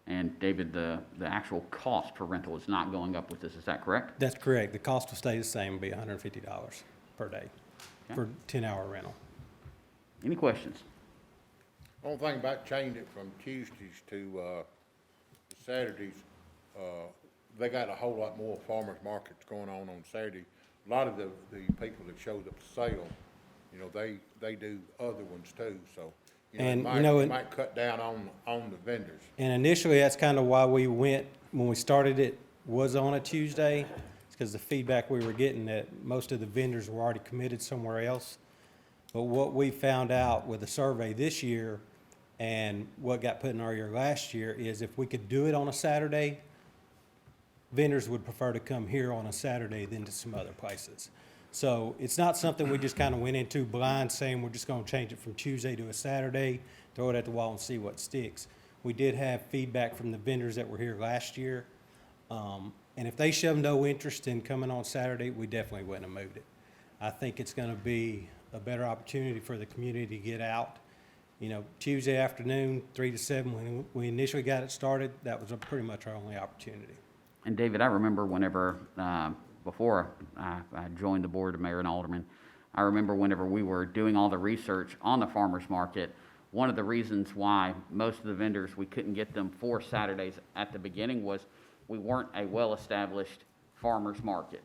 And David, the actual cost per rental is not going up with this, is that correct? That's correct. The cost will stay the same, it'll be $150 per day for 10-hour rental. Any questions? Only thing about changing it from Tuesdays to Saturdays, they got a whole lot more farmers markets going on Saturday. a lot of the people that showed up to sell, you know, they do other ones too, so, you know, And, it you know, might, it- it might cut down on the vendors. And initially, that's kind of why we went, when we started it, was on a Tuesday. It's because the feedback we were getting that most of the vendors were already committed somewhere else. But what we found out with the survey this year and what got put in our year last year is if we could do it on a Saturday, vendors would prefer to come here on a Saturday than to some other places. So it's not something we just kind of went into blind saying we're just going to change it from Tuesday to a Saturday, throw it at the wall and see what sticks. We did have feedback from the vendors that were here last year. And if they showed no interest in coming on Saturday, we definitely wouldn't have moved it. I think it's going to be a better opportunity for the community to get out. You know, Tuesday afternoon, 3 to 7, when we initially got it started, that was pretty much our only opportunity. And David, I remember whenever, before I joined the board of mayor and aldermen, I remember whenever we were doing all the research on the farmer's market, one of the reasons why most of the vendors, we couldn't get them for Saturdays at the beginning was we weren't a well-established farmer's market.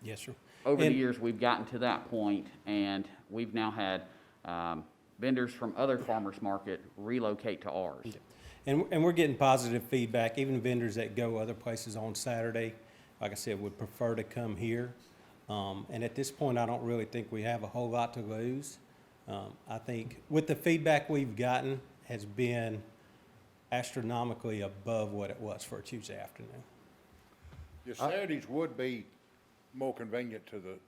Yes, sir. Over the And- years, we've gotten to that point, and we've now had vendors from other farmers market relocate to ours. And we're getting positive feedback, even vendors that go other places on Saturday, like I said, would prefer to come here. And at this point, I don't really think we have a whole lot to lose. I think with the feedback we've gotten has been astronomically above what it was for a Tuesday afternoon. The Saturdays would be more convenient to the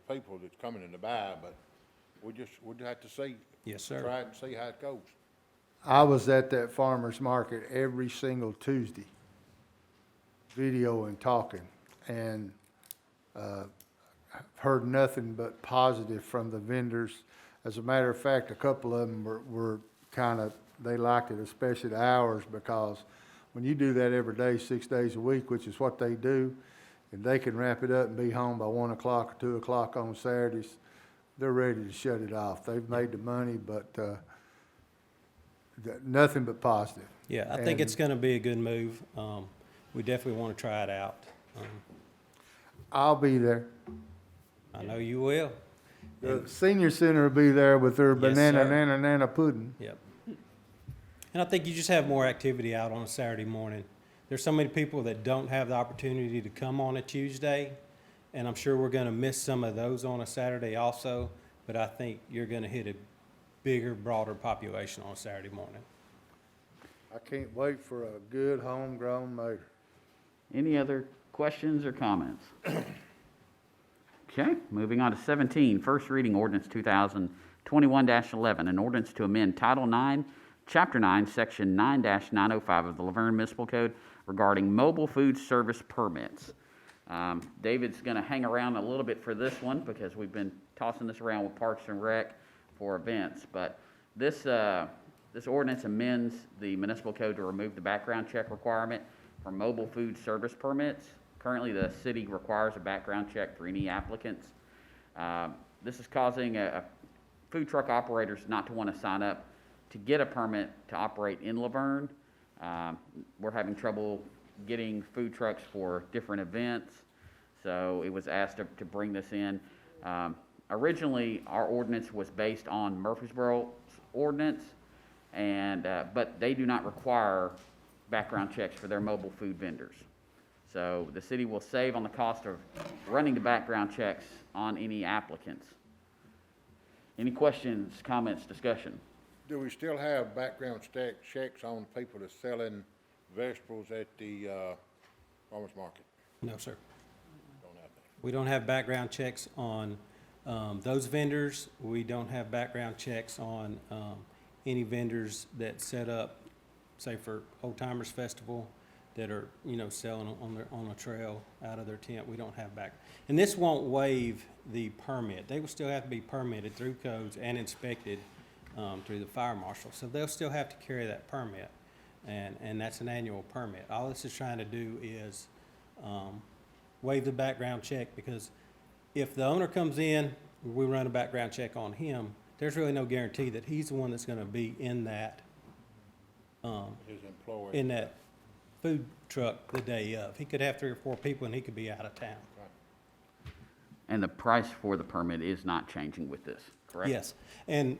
people that's coming in to buy, but we'd have to see. Yes, sir. Try it and see how it goes. I was at that farmer's market every single Tuesday, video and talking, and heard nothing but positive from the vendors. As a matter of fact, a couple of them were kind of, they liked it, especially the hours, because when you do that every day, 6 days a week, which is what they do, and they can wrap it up and be home by 1 o'clock or 2 o'clock on Saturdays, they're ready to shut it off. They've made the money, but nothing but positive. Yeah, I think it's gonna be a good move. We definitely wanna try it out. I'll be there. I know you will. The senior center will be there with their Yes, banana, sir. nana pudding. Yep. And I think you just have more activity out on a Saturday morning. There's so many people that don't have the opportunity to come on a Tuesday, and I'm sure we're gonna miss some of those on a Saturday also, but I think you're gonna hit a bigger, broader population on a Saturday morning. I can't wait for a good homegrown mayor. Any other questions or comments? Okay, moving on to 17, first reading ordinance 2021-11, an ordinance to amend Title 9, Chapter 9, Section 9-905 of the Laverne Municipal Code regarding mobile food service permits. David's going to hang around a little bit for this one because we've been tossing this around with Parks and Rec for events. But this ordinance amends the municipal code to remove the background check requirement for mobile food service permits. Currently, the city requires a background check for any applicants. This is causing food truck operators not to want to sign up to get a permit to operate in Laverne. We're having trouble getting food trucks for different events, so it was asked to bring this in. Originally, our ordinance was based on Murfreesboro's ordinance, and but they do not require background checks for their mobile food vendors. So the city will save on the cost of running the background checks on any applicants. Any questions, comments, discussion? Do we still have background checks on people that's selling vegetables at the farmer's market? No, sir. Don't have that. We don't have background checks on those vendors. We don't have background checks on any vendors that set up, say for Old Timers Festival, that are, selling on a trail out of their tent. We don't have back. And this won't waive the permit. They will still have to be permitted through codes and inspected through the fire marshal. So they'll still have to carry that permit. And that's an annual permit. All this is trying to do is waive the background check, because if the owner comes in, we run a background check on him, there's really no guarantee that he's the one that's gonna be in that, His employer. in that food truck the day of. He could have 3 or 4 people and he could be out of town. And the price for the permit is not changing with this, correct? Yes, and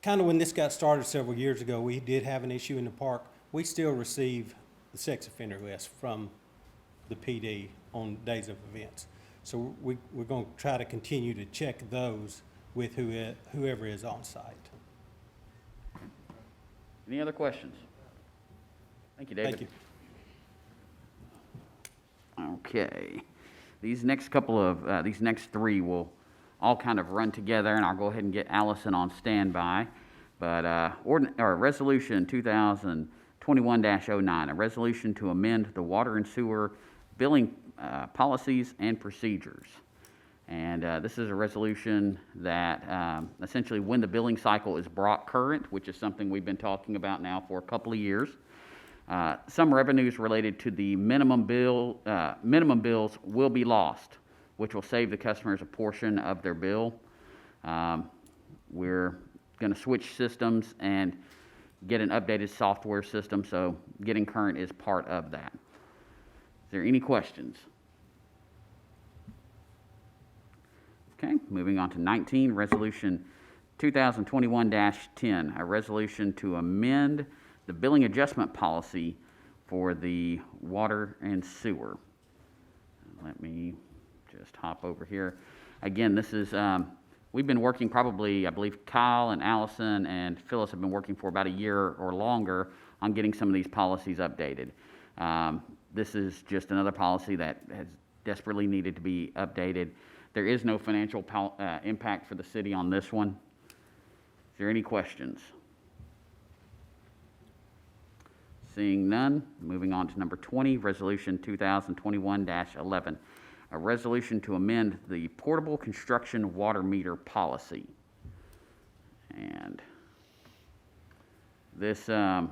kind of when this got started several years ago, we did have an issue in the park. We still receive the sex offender list from the PD on days of events. So we're going to try to continue to check those with whoever is on site. Any other questions? Thank you, David. Thank you. Okay. These next couple of, these next three will all kind of run together, and I'll go ahead and get Allison on standby. But Resolution 2021-09, a resolution to amend the water and sewer billing policies and procedures. And this is a resolution that essentially when the billing cycle is brought current, which is something we've been talking about now for a couple of years, some revenues related to the minimum bills will be lost, which will save the customers a portion of their bill. We're going to switch systems and get an updated software system, so getting current is part of that. Is there any questions? Okay, moving on to 19, Resolution 2021-10, a resolution to amend the billing adjustment policy for the water and sewer. Let me just hop over here. Again, this is, we've been working probably, I believe Kyle and Allison and Phyllis have been working for about a year or longer on getting some of these policies updated. This is just another policy that has desperately needed to be updated. There is no financial impact for the city on this one. Is there any questions? Seeing none, moving on to number 20, Resolution 2021-11, a resolution to amend the portable construction water meter policy. And this, see, I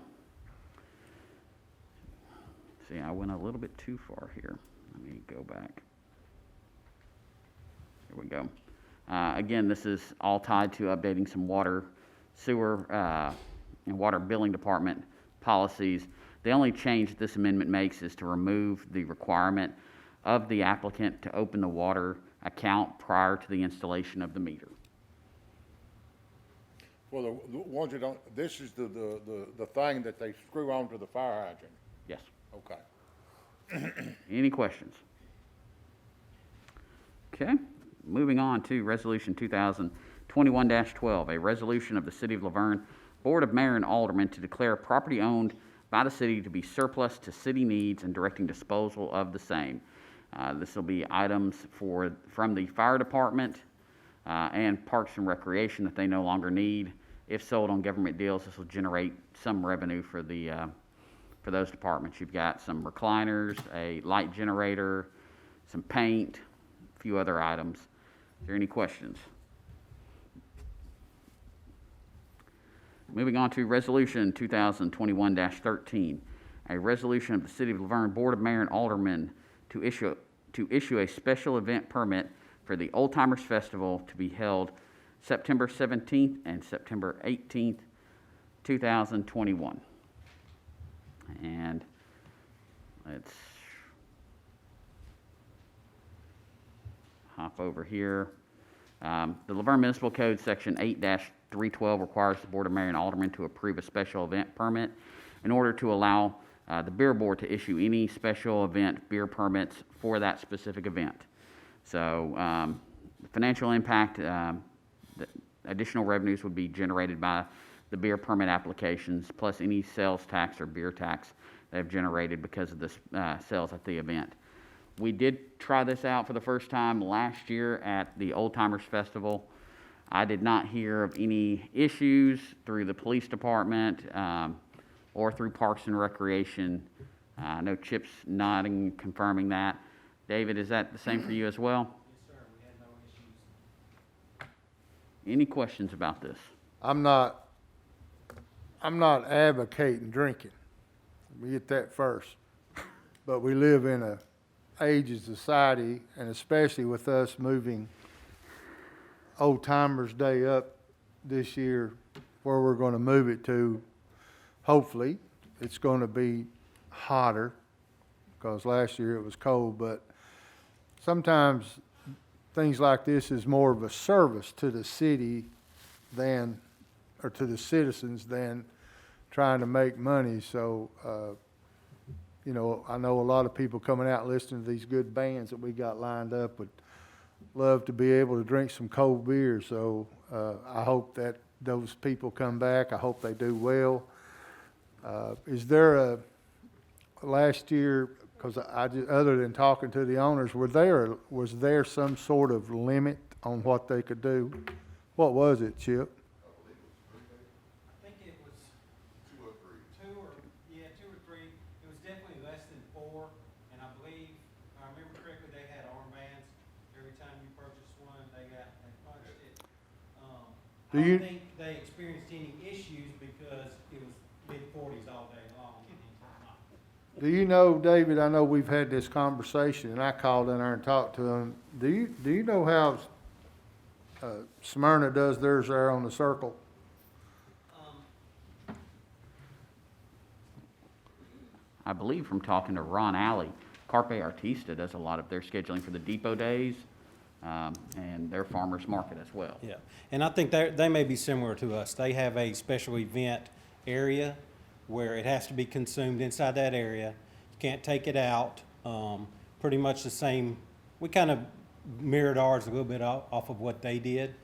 went a little bit too far here. Let me go back. Here we go. Again, this is all tied to updating some water, sewer, and water billing department policies. The only change this amendment makes is to remove the requirement of the applicant to open the water account prior to the installation of the meter. Well, the ones that don't, this is the thing that they screw onto the fire hydrant. Yes. Okay. Any questions? Okay, moving on to Resolution 2021-12, a resolution of the City of Laverne Board of Mayor and Aldermen to declare property owned by the city to be surplus to city needs and directing disposal of the same. This will be items from the fire department and Parks and Recreation that they no longer need. If sold on government deals, this will generate some revenue for those departments. You've got some recliners, a light generator, some paint, a few other items. Is there any questions? Moving on to Resolution 2021-13, a resolution of the City of Laverne Board of Mayor and Aldermen to issue a special event permit for the Old Timers Festival to be held September 17th and September 18th, 2021. And let's hop over here. The Laverne Municipal Code, Section 8-312, requires the Board of Mayor and Aldermen to approve a special event permit in order to allow the beer board to issue any special event beer permits for that specific event. So financial impact, the additional revenues would be generated by the beer permit applications, plus any sales tax or beer tax they have generated because of the sales at the event. We did try this out for the first time last year at the Old Timers Festival. I did not hear of any issues through the police department or through Parks and Recreation. I know Chip's nodding, confirming that. David, is that the same for you as well? Yes, sir, we had no issues. Any questions about this? I'm not advocating drinking. Let me get that first. But we live in a aged society, and especially with us moving Old Timers Day up this year, where we're going to move it to, hopefully, it's going to be hotter, because last year it was cold, but sometimes things like this is more of a service to the city than, or to the citizens than trying to make money. So, you know, I know a lot of people coming out listening to these good bands that we got lined up would love to be able to drink some cold beer. So, I hope that those people come back. I hope they do well. Is there last year, because other than talking to the owners, was there some sort of limit on what they could do? What was it, Chip? I think it was two or three. Two or three. It was definitely less than 4, and I believe, if I remember correctly, they had armbands. Every time you purchased one, they punched it. I don't think they experienced any issues because it was mid-40s all day long. Do you know, David, I know we've had this conversation, and I called in there and talked to them. Do you know how Smyrna does theirs there on the circle? I believe from talking to Ron Alley, Carpe Artista does a lot of their scheduling for the depot days, and their farmers market as well. Yeah, and I think they may be similar to us. They have a special event area where it has to be consumed inside that area. You can't take it out. Pretty much the same. We kind of mirrored ours a little bit off of what they did.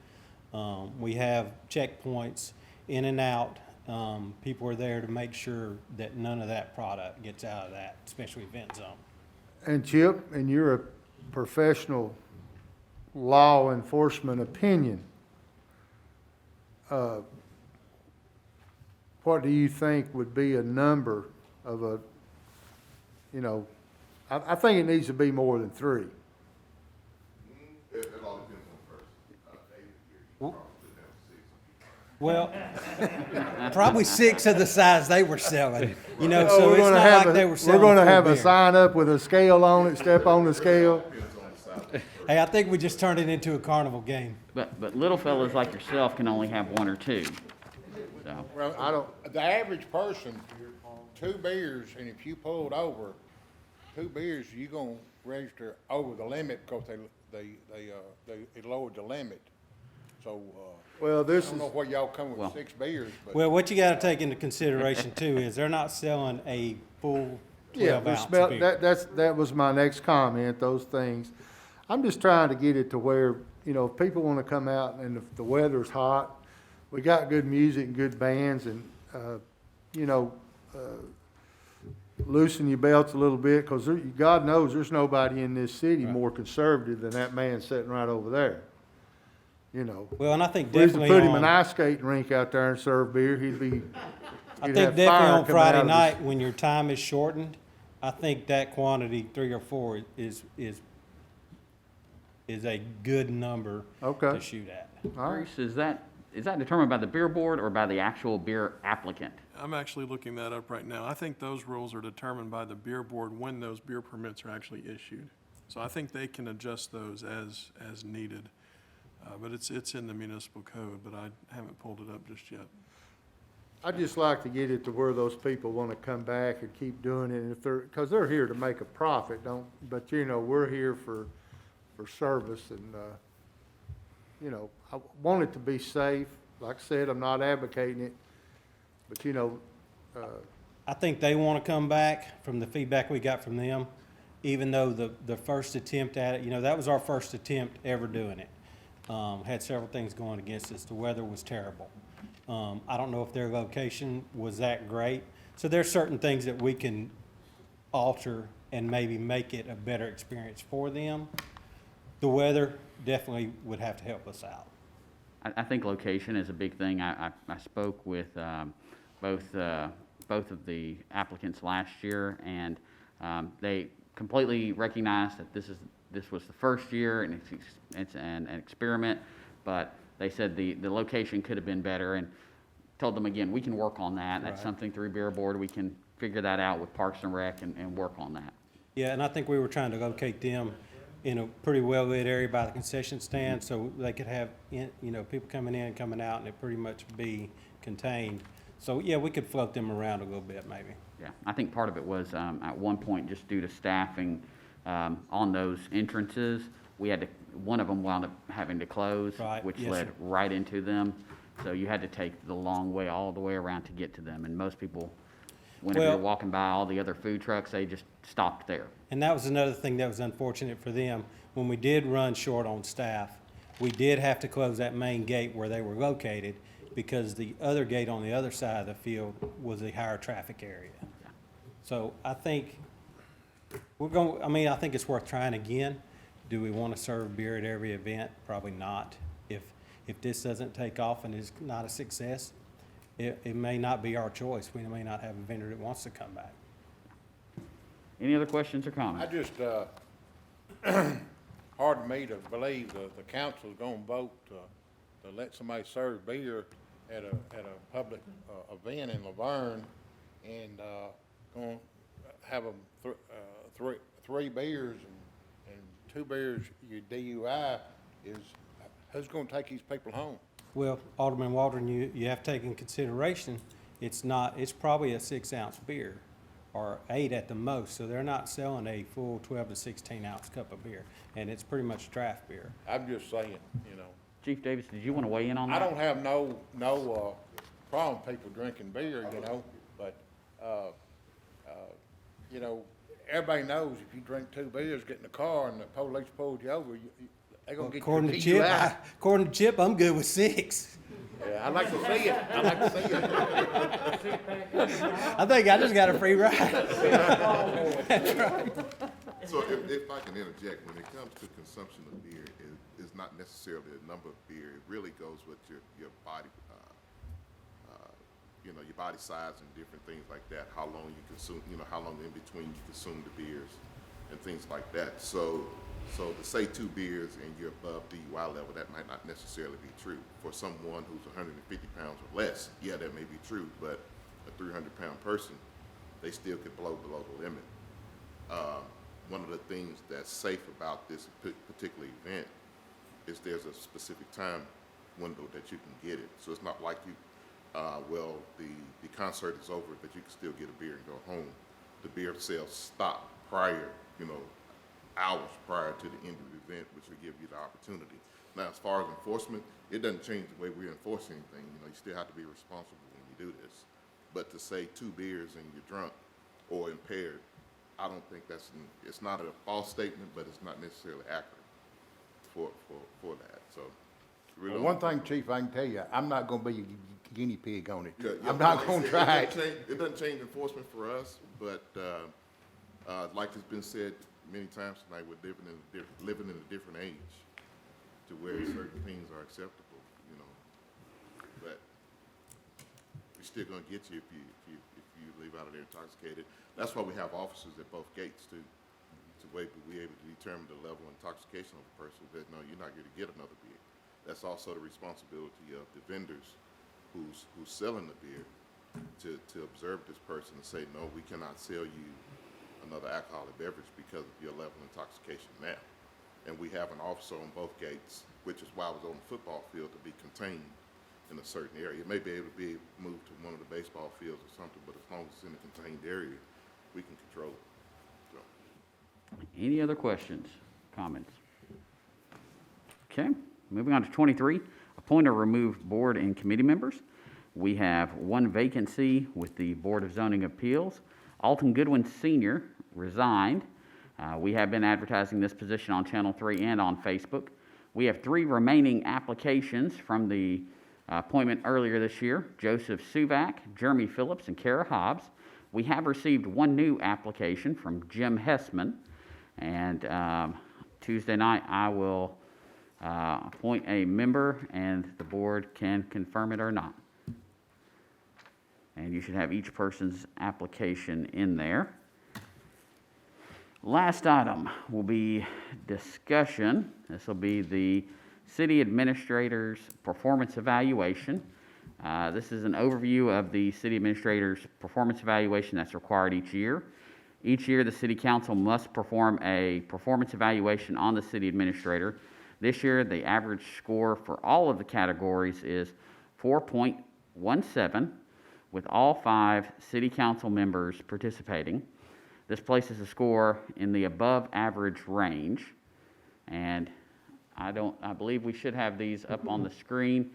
We have checkpoints in and out. People are there to make sure that none of that product gets out of that special event zone. And Chip, in your professional law enforcement opinion, what do you think would be a number of a, you know, I think it needs to be more than 3. It all depends on the person. David here, you probably could have 6. Well, probably 6 of the size they were selling. You know, So so we're it's gonna not have like they were selling. we're gonna have full a beer. sign up with a scale on it, step on the scale. Hey, I think we just turned it into a carnival game. But little fellas like yourself can only have 1 or 2. So, Well, the average person, 2 beers, and if you pulled over 2 beers, you're gonna register over the limit because they lowered the limit. So, Well, I this don't is, know where y'all come with 6 beers, but. Well, what you gotta take into consideration too is they're not selling a full yeah, 12 the ounce smell, beer. that was my next comment, those things. I'm just trying to get it to where, you know, if people wanna come out and if the weather's hot, we got good music and good bands and, you know, loosen your belts a little bit, because God knows there's nobody in this city more conservative than that man sitting right over there. You know. Well, and I think If we used to definitely put him in an on, ice skating rink out there and serve beer, he'd I he'd think have definitely fire on coming Friday out of his- night, when your time is shortened, I think that quantity, 3 or 4, is a good number Okay. to shoot at. All right. Bruce, is that determined by the beer board or by the actual beer applicant? I'm actually looking that up right now. I think those rules are determined by the beer board when those beer permits are actually issued. So I think they can adjust those as needed. But it's in the municipal code, but I haven't pulled it up just yet. I'd just like to get it to where those people want to come back and keep doing it, and if because they're here to make a profit, but you know, we're here for service, and, you know, I want it to be safe. Like I said, I'm not advocating it, but you know, I think they want to come back from the feedback we got from them, even though the first attempt at it, you know, that was our first attempt ever doing it. Had several things going against us. The weather was terrible. I don't know if their location was that great. So there's certain things that we can alter and maybe make it a better experience for them. The weather definitely would have to help us out. I think location is a big thing. I spoke with both of the applicants last year, and they completely recognized that this was the first year, and it's an experiment, but they said the location could have been better, and told them again, we can work on that. That's Right. something through Beer Board. We can figure that out with Parks and Rec and work on that. Yeah, and I think we were trying to locate them in a pretty well-lit area by the concession stand, so they could have, you know, people coming in, coming out, and it pretty much be contained. So, yeah, we could float them around a little bit, maybe. Yeah, I think part of it was at one point, just due to staffing on those entrances, one of them wound up having to close, Right, which yes, led sir. right into them. So you had to take the long way, all the way around to get to them. And most people, whenever you're Well- walking by all the other food trucks, they just stopped there. And that was another thing that was unfortunate for them. When we did run short on staff, we did have to close that main gate where they were located because the other gate on the other side of the field was a higher traffic area. So I think I think it's worth trying again. Do we want to serve beer at every event? Probably not. If this doesn't take off and is not a success, it may not be our choice. We may not have a vendor that wants to come back. Any other questions or I comments? just, hard for me to believe the council's gonna vote to let somebody serve beer at a public, event in Laverne and, gonna have them, three beers and 2 beers, your DUI is, who's gonna take these people home? Well, Alderman Waldron, you have to take in consideration, it's probably a 6-ounce beer, or 8 at the most, so they're not selling a full 12 to 16-ounce cup of beer, and it's pretty much draft beer. I'm just saying, Chief Davis, did you want to weigh in on I that? don't have no problem with people drinking beer, but, everybody knows if you drink 2 beers, get in the car and the police pulled you over, they're gonna get you According a to Chip, DUI. according to Chip, I'm good with 6. Yeah, I'd like to see it. I'd like to see it. I think I just got a free ride. So if I can interject, when it comes to consumption of beer, it's not necessarily a number of beer. It really goes with your body, your body size and different things like that. How long you consume, how long in between you consume the beers and things like that. So to say 2 beers and you're above DUI level, that might not necessarily be true. For someone who's 150 pounds or less, yeah, that may be true, but a 300-pound person, they still could blow below the limit. One of the things that's safe about this particular event is there's a specific time window that you can get it. So it's not like the concert is over, but you can still get a beer and go home. The beer sales stop prior, hours prior to the end of the event, which will give you the opportunity. Now, as far as enforcement, it doesn't change the way we enforce anything. You still have to be responsible when you do this. But to say 2 beers and you're drunk or impaired, I don't think it's not a false statement, but it's not necessarily accurate for that. So, really Well, one thing, Chief, I can tell you, I'm not gonna be a guinea pig on it. Yeah, I'm not gonna try it. It doesn't change enforcement for us, but like it's been said many times tonight, we're living in a different age to where certain things are acceptable, But we're still gonna get you if you leave out of there intoxicated. That's why we have officers at both gates too, to be able to determine the level of intoxication of a person. That no, you're not going to get another beer. That's also the responsibility of the vendors who's selling the beer to observe this person and say, no, we cannot sell you another alcoholic beverage because of your level of intoxication now. And we have an officer on both gates, which is why I was on the football field, to be contained in a certain area. It may be able to be moved to one of the baseball fields or something, but as long as it's in a contained area, we can control it. So. Any other questions, comments? Okay, moving on to 23, appoint or remove board and committee members. We have 1 vacancy with the Board of Zoning Appeals. Alton Goodwin Sr. resigned. We have been advertising this position on Channel 3 and on Facebook. We have 3 remaining applications from the appointment earlier this year: Joseph Suvak, Jeremy Phillips, and Kara Hobbs. We have received 1 new application from Jim Hessman, and Tuesday night I will appoint a member, and the board can confirm it or not. And you should have each person's application in there. Last item will be discussion. This will be the city administrator's performance evaluation. This is an overview of the city administrator's performance evaluation that's required each year. Each year, the city council must perform a performance evaluation on the city administrator. This year, the average score for all of the categories is 4.17, with all 5 city council members participating. This places the score in the above average range, and I believe we should have these up on the screen.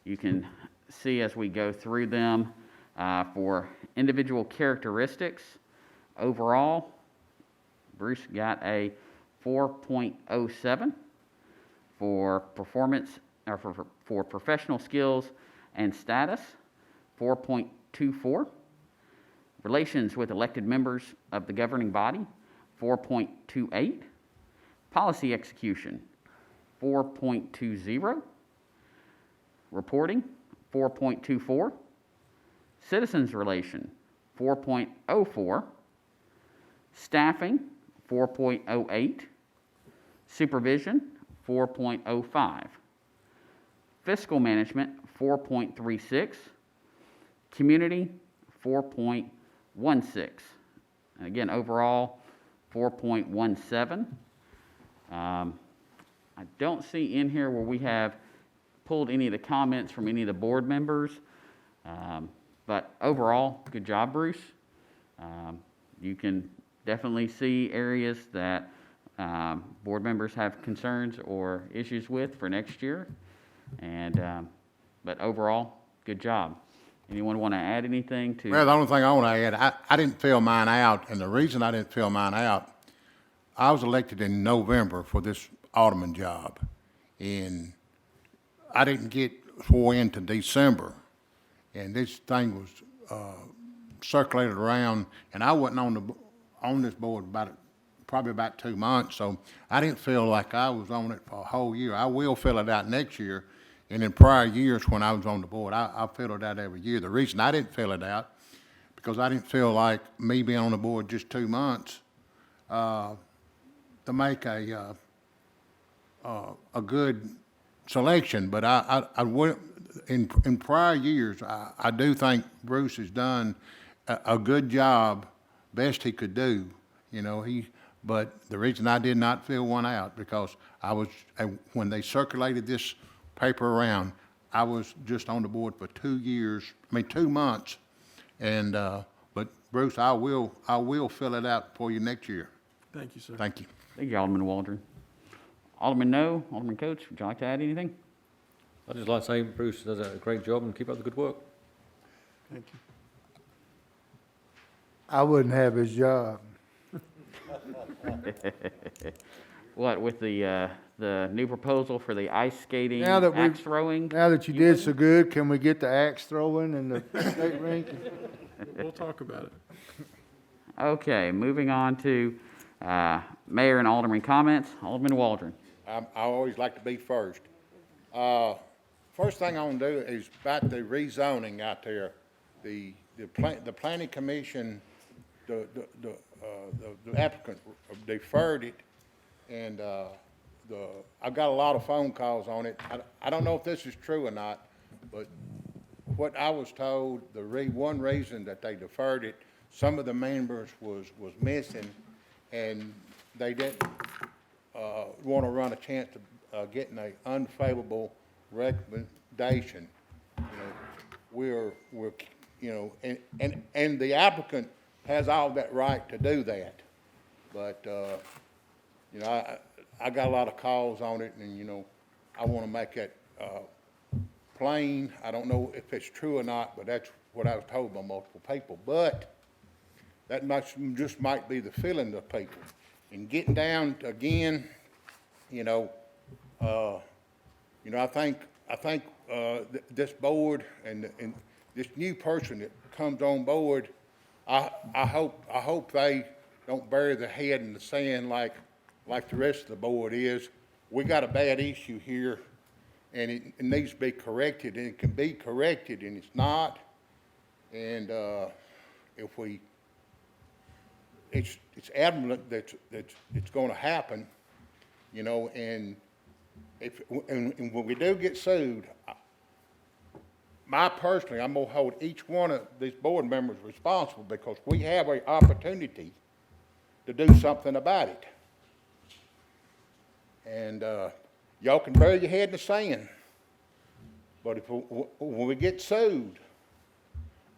You can see as we go through them for individual characteristics. Overall, Bruce got a 4.07 for performance, or for professional skills and status, 4.24. Relations with elected members of the governing body, 4.28. Policy execution, 4.20. Reporting, 4.24. Citizens relation, 4.04. Staffing, 4.08. Supervision, 4.05. Fiscal management, 4.36. Community, 4.16. And again, overall, 4.17. I don't see in here where we have pulled any of the comments from any of the board members. But overall, good job, Bruce. You can definitely see areas that board members have concerns or issues with for next year. But overall, good job. Anyone want to add anything to? Well, the only thing I want to add, I didn't fill mine out, and the reason I didn't fill mine out, I was elected in November for this alderman job, and I didn't get sworn into December, and this thing was circulated around, and I wasn't on this board probably about 2 months, so I didn't feel like I was on it for a whole year. I will fill it out next year, and in prior years when I was on the board, I filled it out every year. The reason I didn't fill it out, because I didn't feel like me being on the board just 2 months to make a good selection. But I would, in prior years, I do think Bruce has done a good job, best he could do. You know, but the reason I did not fill one out, because when they circulated this paper around, I was just on the board for 2 months, and but Bruce, I will fill it out for you next year. Thank you, sir. Thank you. Thank you, Alderman Waldron. Alderman No, Alderman Coates, would you like to add anything? I'd just like to say Bruce does a great job and keep up the good work. Thank you. I wouldn't have his job. What, with the new proposal for the ice skating, Now that axe throwing? Now that you did so good, can we get the axe throwing and the state rink? We'll talk about it. Okay, moving on to mayor and alderman comments. Alderman Waldron. I always like to be first. First thing I want to do is about the rezoning out there. The planning commission, the applicant deferred it, and I've got a lot of phone calls on it. I don't know if this is true or not, but what I was told, one reason that they deferred it, some of the members was missing, and they didn't want to run a chance of getting an unfavorable recommendation. We're and the applicant has all that right to do that, but I got a lot of calls on it, and I want to make it plain. I don't know if it's true or not, but that's what I was told by multiple people. But that just might be the feeling of people. And getting down to, again, I think this board and this new person that comes on board, I hope they don't bury their head in the sand like the rest of the board is. We got a bad issue here, and it needs to be corrected, and it can be corrected, and it's not. And it's evident that it's going to happen, and and when we do get sued, personally, I'm going to hold each one of these board members responsible, because we have an opportunity to do something about it. And y'all can bury your head in the sand, but when we get sued,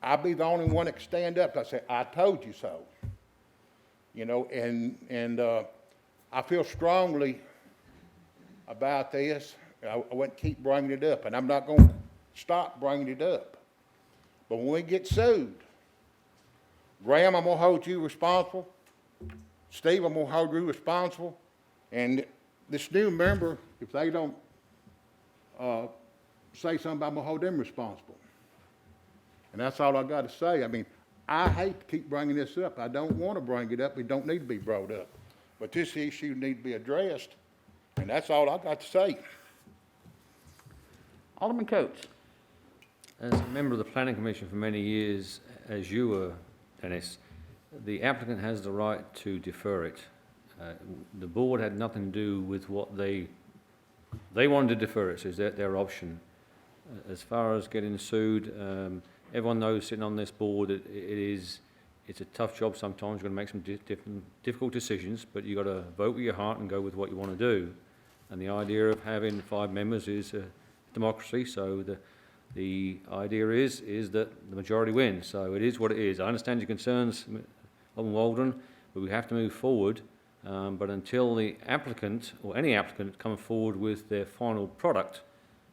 I'll be the only one that can stand up and say, I told you so. And I feel strongly about this. I wouldn't keep bringing it up, and I'm not gonna stop bringing it up. But when we get sued, Graham, I'm gonna hold you responsible. Steve, I'm gonna hold you responsible. And this new member, if they don't, say something, I'm gonna hold them responsible. And that's all I gotta say. I mean, I hate to keep bringing this up. I don't wanna bring it up. It don't need to be brought up. But this issue needs to be addressed, and that's all I got to say. Alderman Coates. As a member of the Planning Commission for many years, as you were, Dennis, the applicant has the right to defer it. The board had nothing to do with what they wanted to defer it, so it's their option. As far as getting sued, everyone knows sitting on this board, it's a tough job sometimes. You've got to make some difficult decisions, but you've got to vote with your heart and go with what you want to do. And the idea of having 5 members is democracy, so the idea is that the majority wins. So it is what it is. I understand your concerns, Alderman Waldron, but we have to move forward. But until the applicant, or any applicant, come forward with their final product,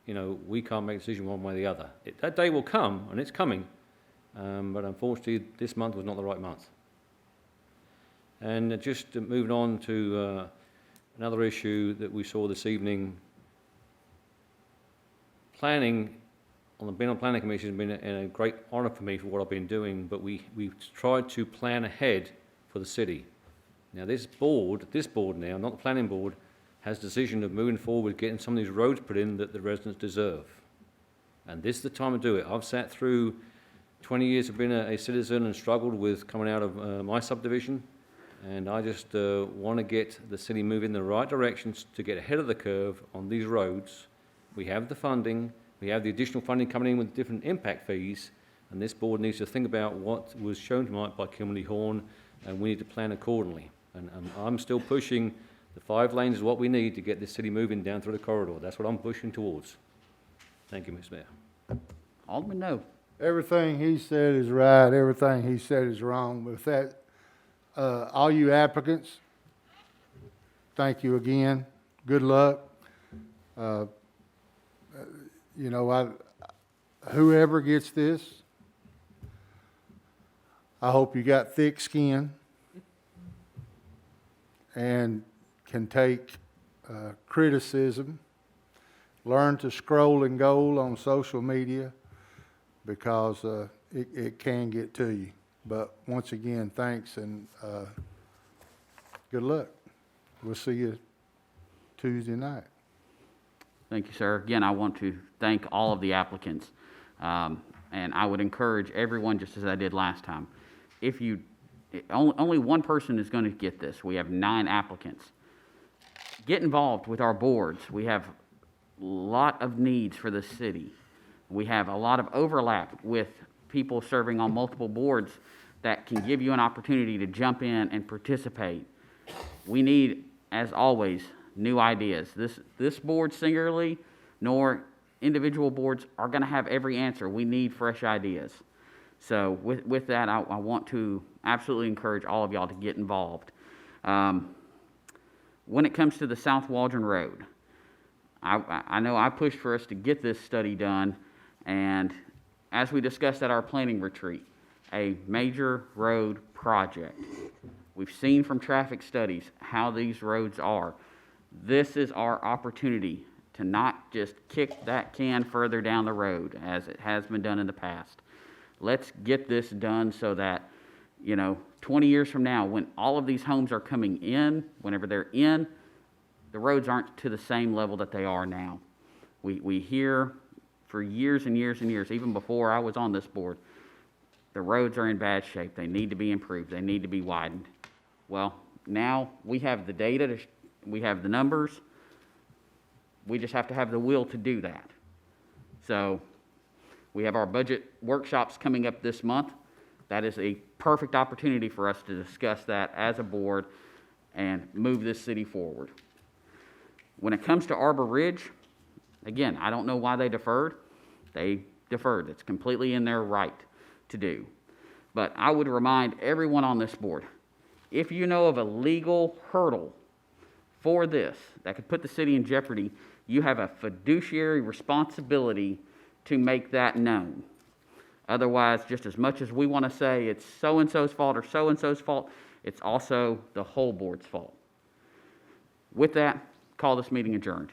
we can't make a decision one way or the other. That day will come, and it's coming, but unfortunately this month was not the right month. And just moving on to another issue that we saw this evening, planning, being on the Planning Commission has been a great honour for me for what I've been doing, but we've tried to plan ahead for the city. Now this board now, not the planning board, has the decision of moving forward with getting some of these roads put in that the residents deserve. And this is the time to do it. I've sat through 20 years of being a citizen and struggled with coming out of my subdivision, and I just want to get the city moving in the right directions to get ahead of the curve on these roads. We have the funding, we have the additional funding coming in with different impact fees, and this board needs to think about what was shown tonight by Kimberly Horn, and we need to plan accordingly. And I'm still pushing the 5 lanes is what we need to get this city moving down through the corridor. That's what I'm pushing towards. Thank you, Mr. Mayor. Alderman No. Everything he said is right, everything he said is wrong. With that, all you applicants, thank you again. Good luck. Whoever gets this, I hope you got thick skin and can take criticism, learn to scroll and goal on social media, because it can get to you. But once again, thanks, and good luck. We'll see you Tuesday night. Thank you, sir. Again, I want to thank all of the applicants. And I would encourage everyone, just as I did last time, only one person is going to get this. We have 9 applicants. Get involved with our boards. We have a lot of needs for the city. We have a lot of overlap with people serving on multiple boards that can give you an opportunity to jump in and participate. We need, as always, new ideas. This board singularly, nor individual boards are going to have every answer. We need fresh ideas. So with that, I want to absolutely encourage all of y'all to get involved. When it comes to the South Waldron Road, I know I pushed for us to get this study done, and as we discussed at our planning retreat, a major road project. We've seen from traffic studies how these roads are. This is our opportunity to not just kick that can further down the road as it has been done in the past. Let's get this done so that, 20 years from now, when all of these homes are coming in, whenever they're in, the roads aren't to the same level that they are now. We hear for years and years and years, even before I was on this board, the roads are in bad shape. They need to be improved. They need to be widened. Well, now we have the data, we have the numbers. We just have to have the will to do that. So we have our budget workshops coming up this month. That is a perfect opportunity for us to discuss that as a board and move this city forward. When it comes to Arbor Ridge, again, I don't know why they deferred. They deferred. It's completely in their right to do. But I would remind everyone on this board, if you know of a legal hurdle for this, that could put the city in jeopardy, you have a fiduciary responsibility to make that known. Otherwise, just as much as we want to say it's so-and-so's fault or so-and-so's fault, it's also the whole board's fault. With that, call this meeting adjourned.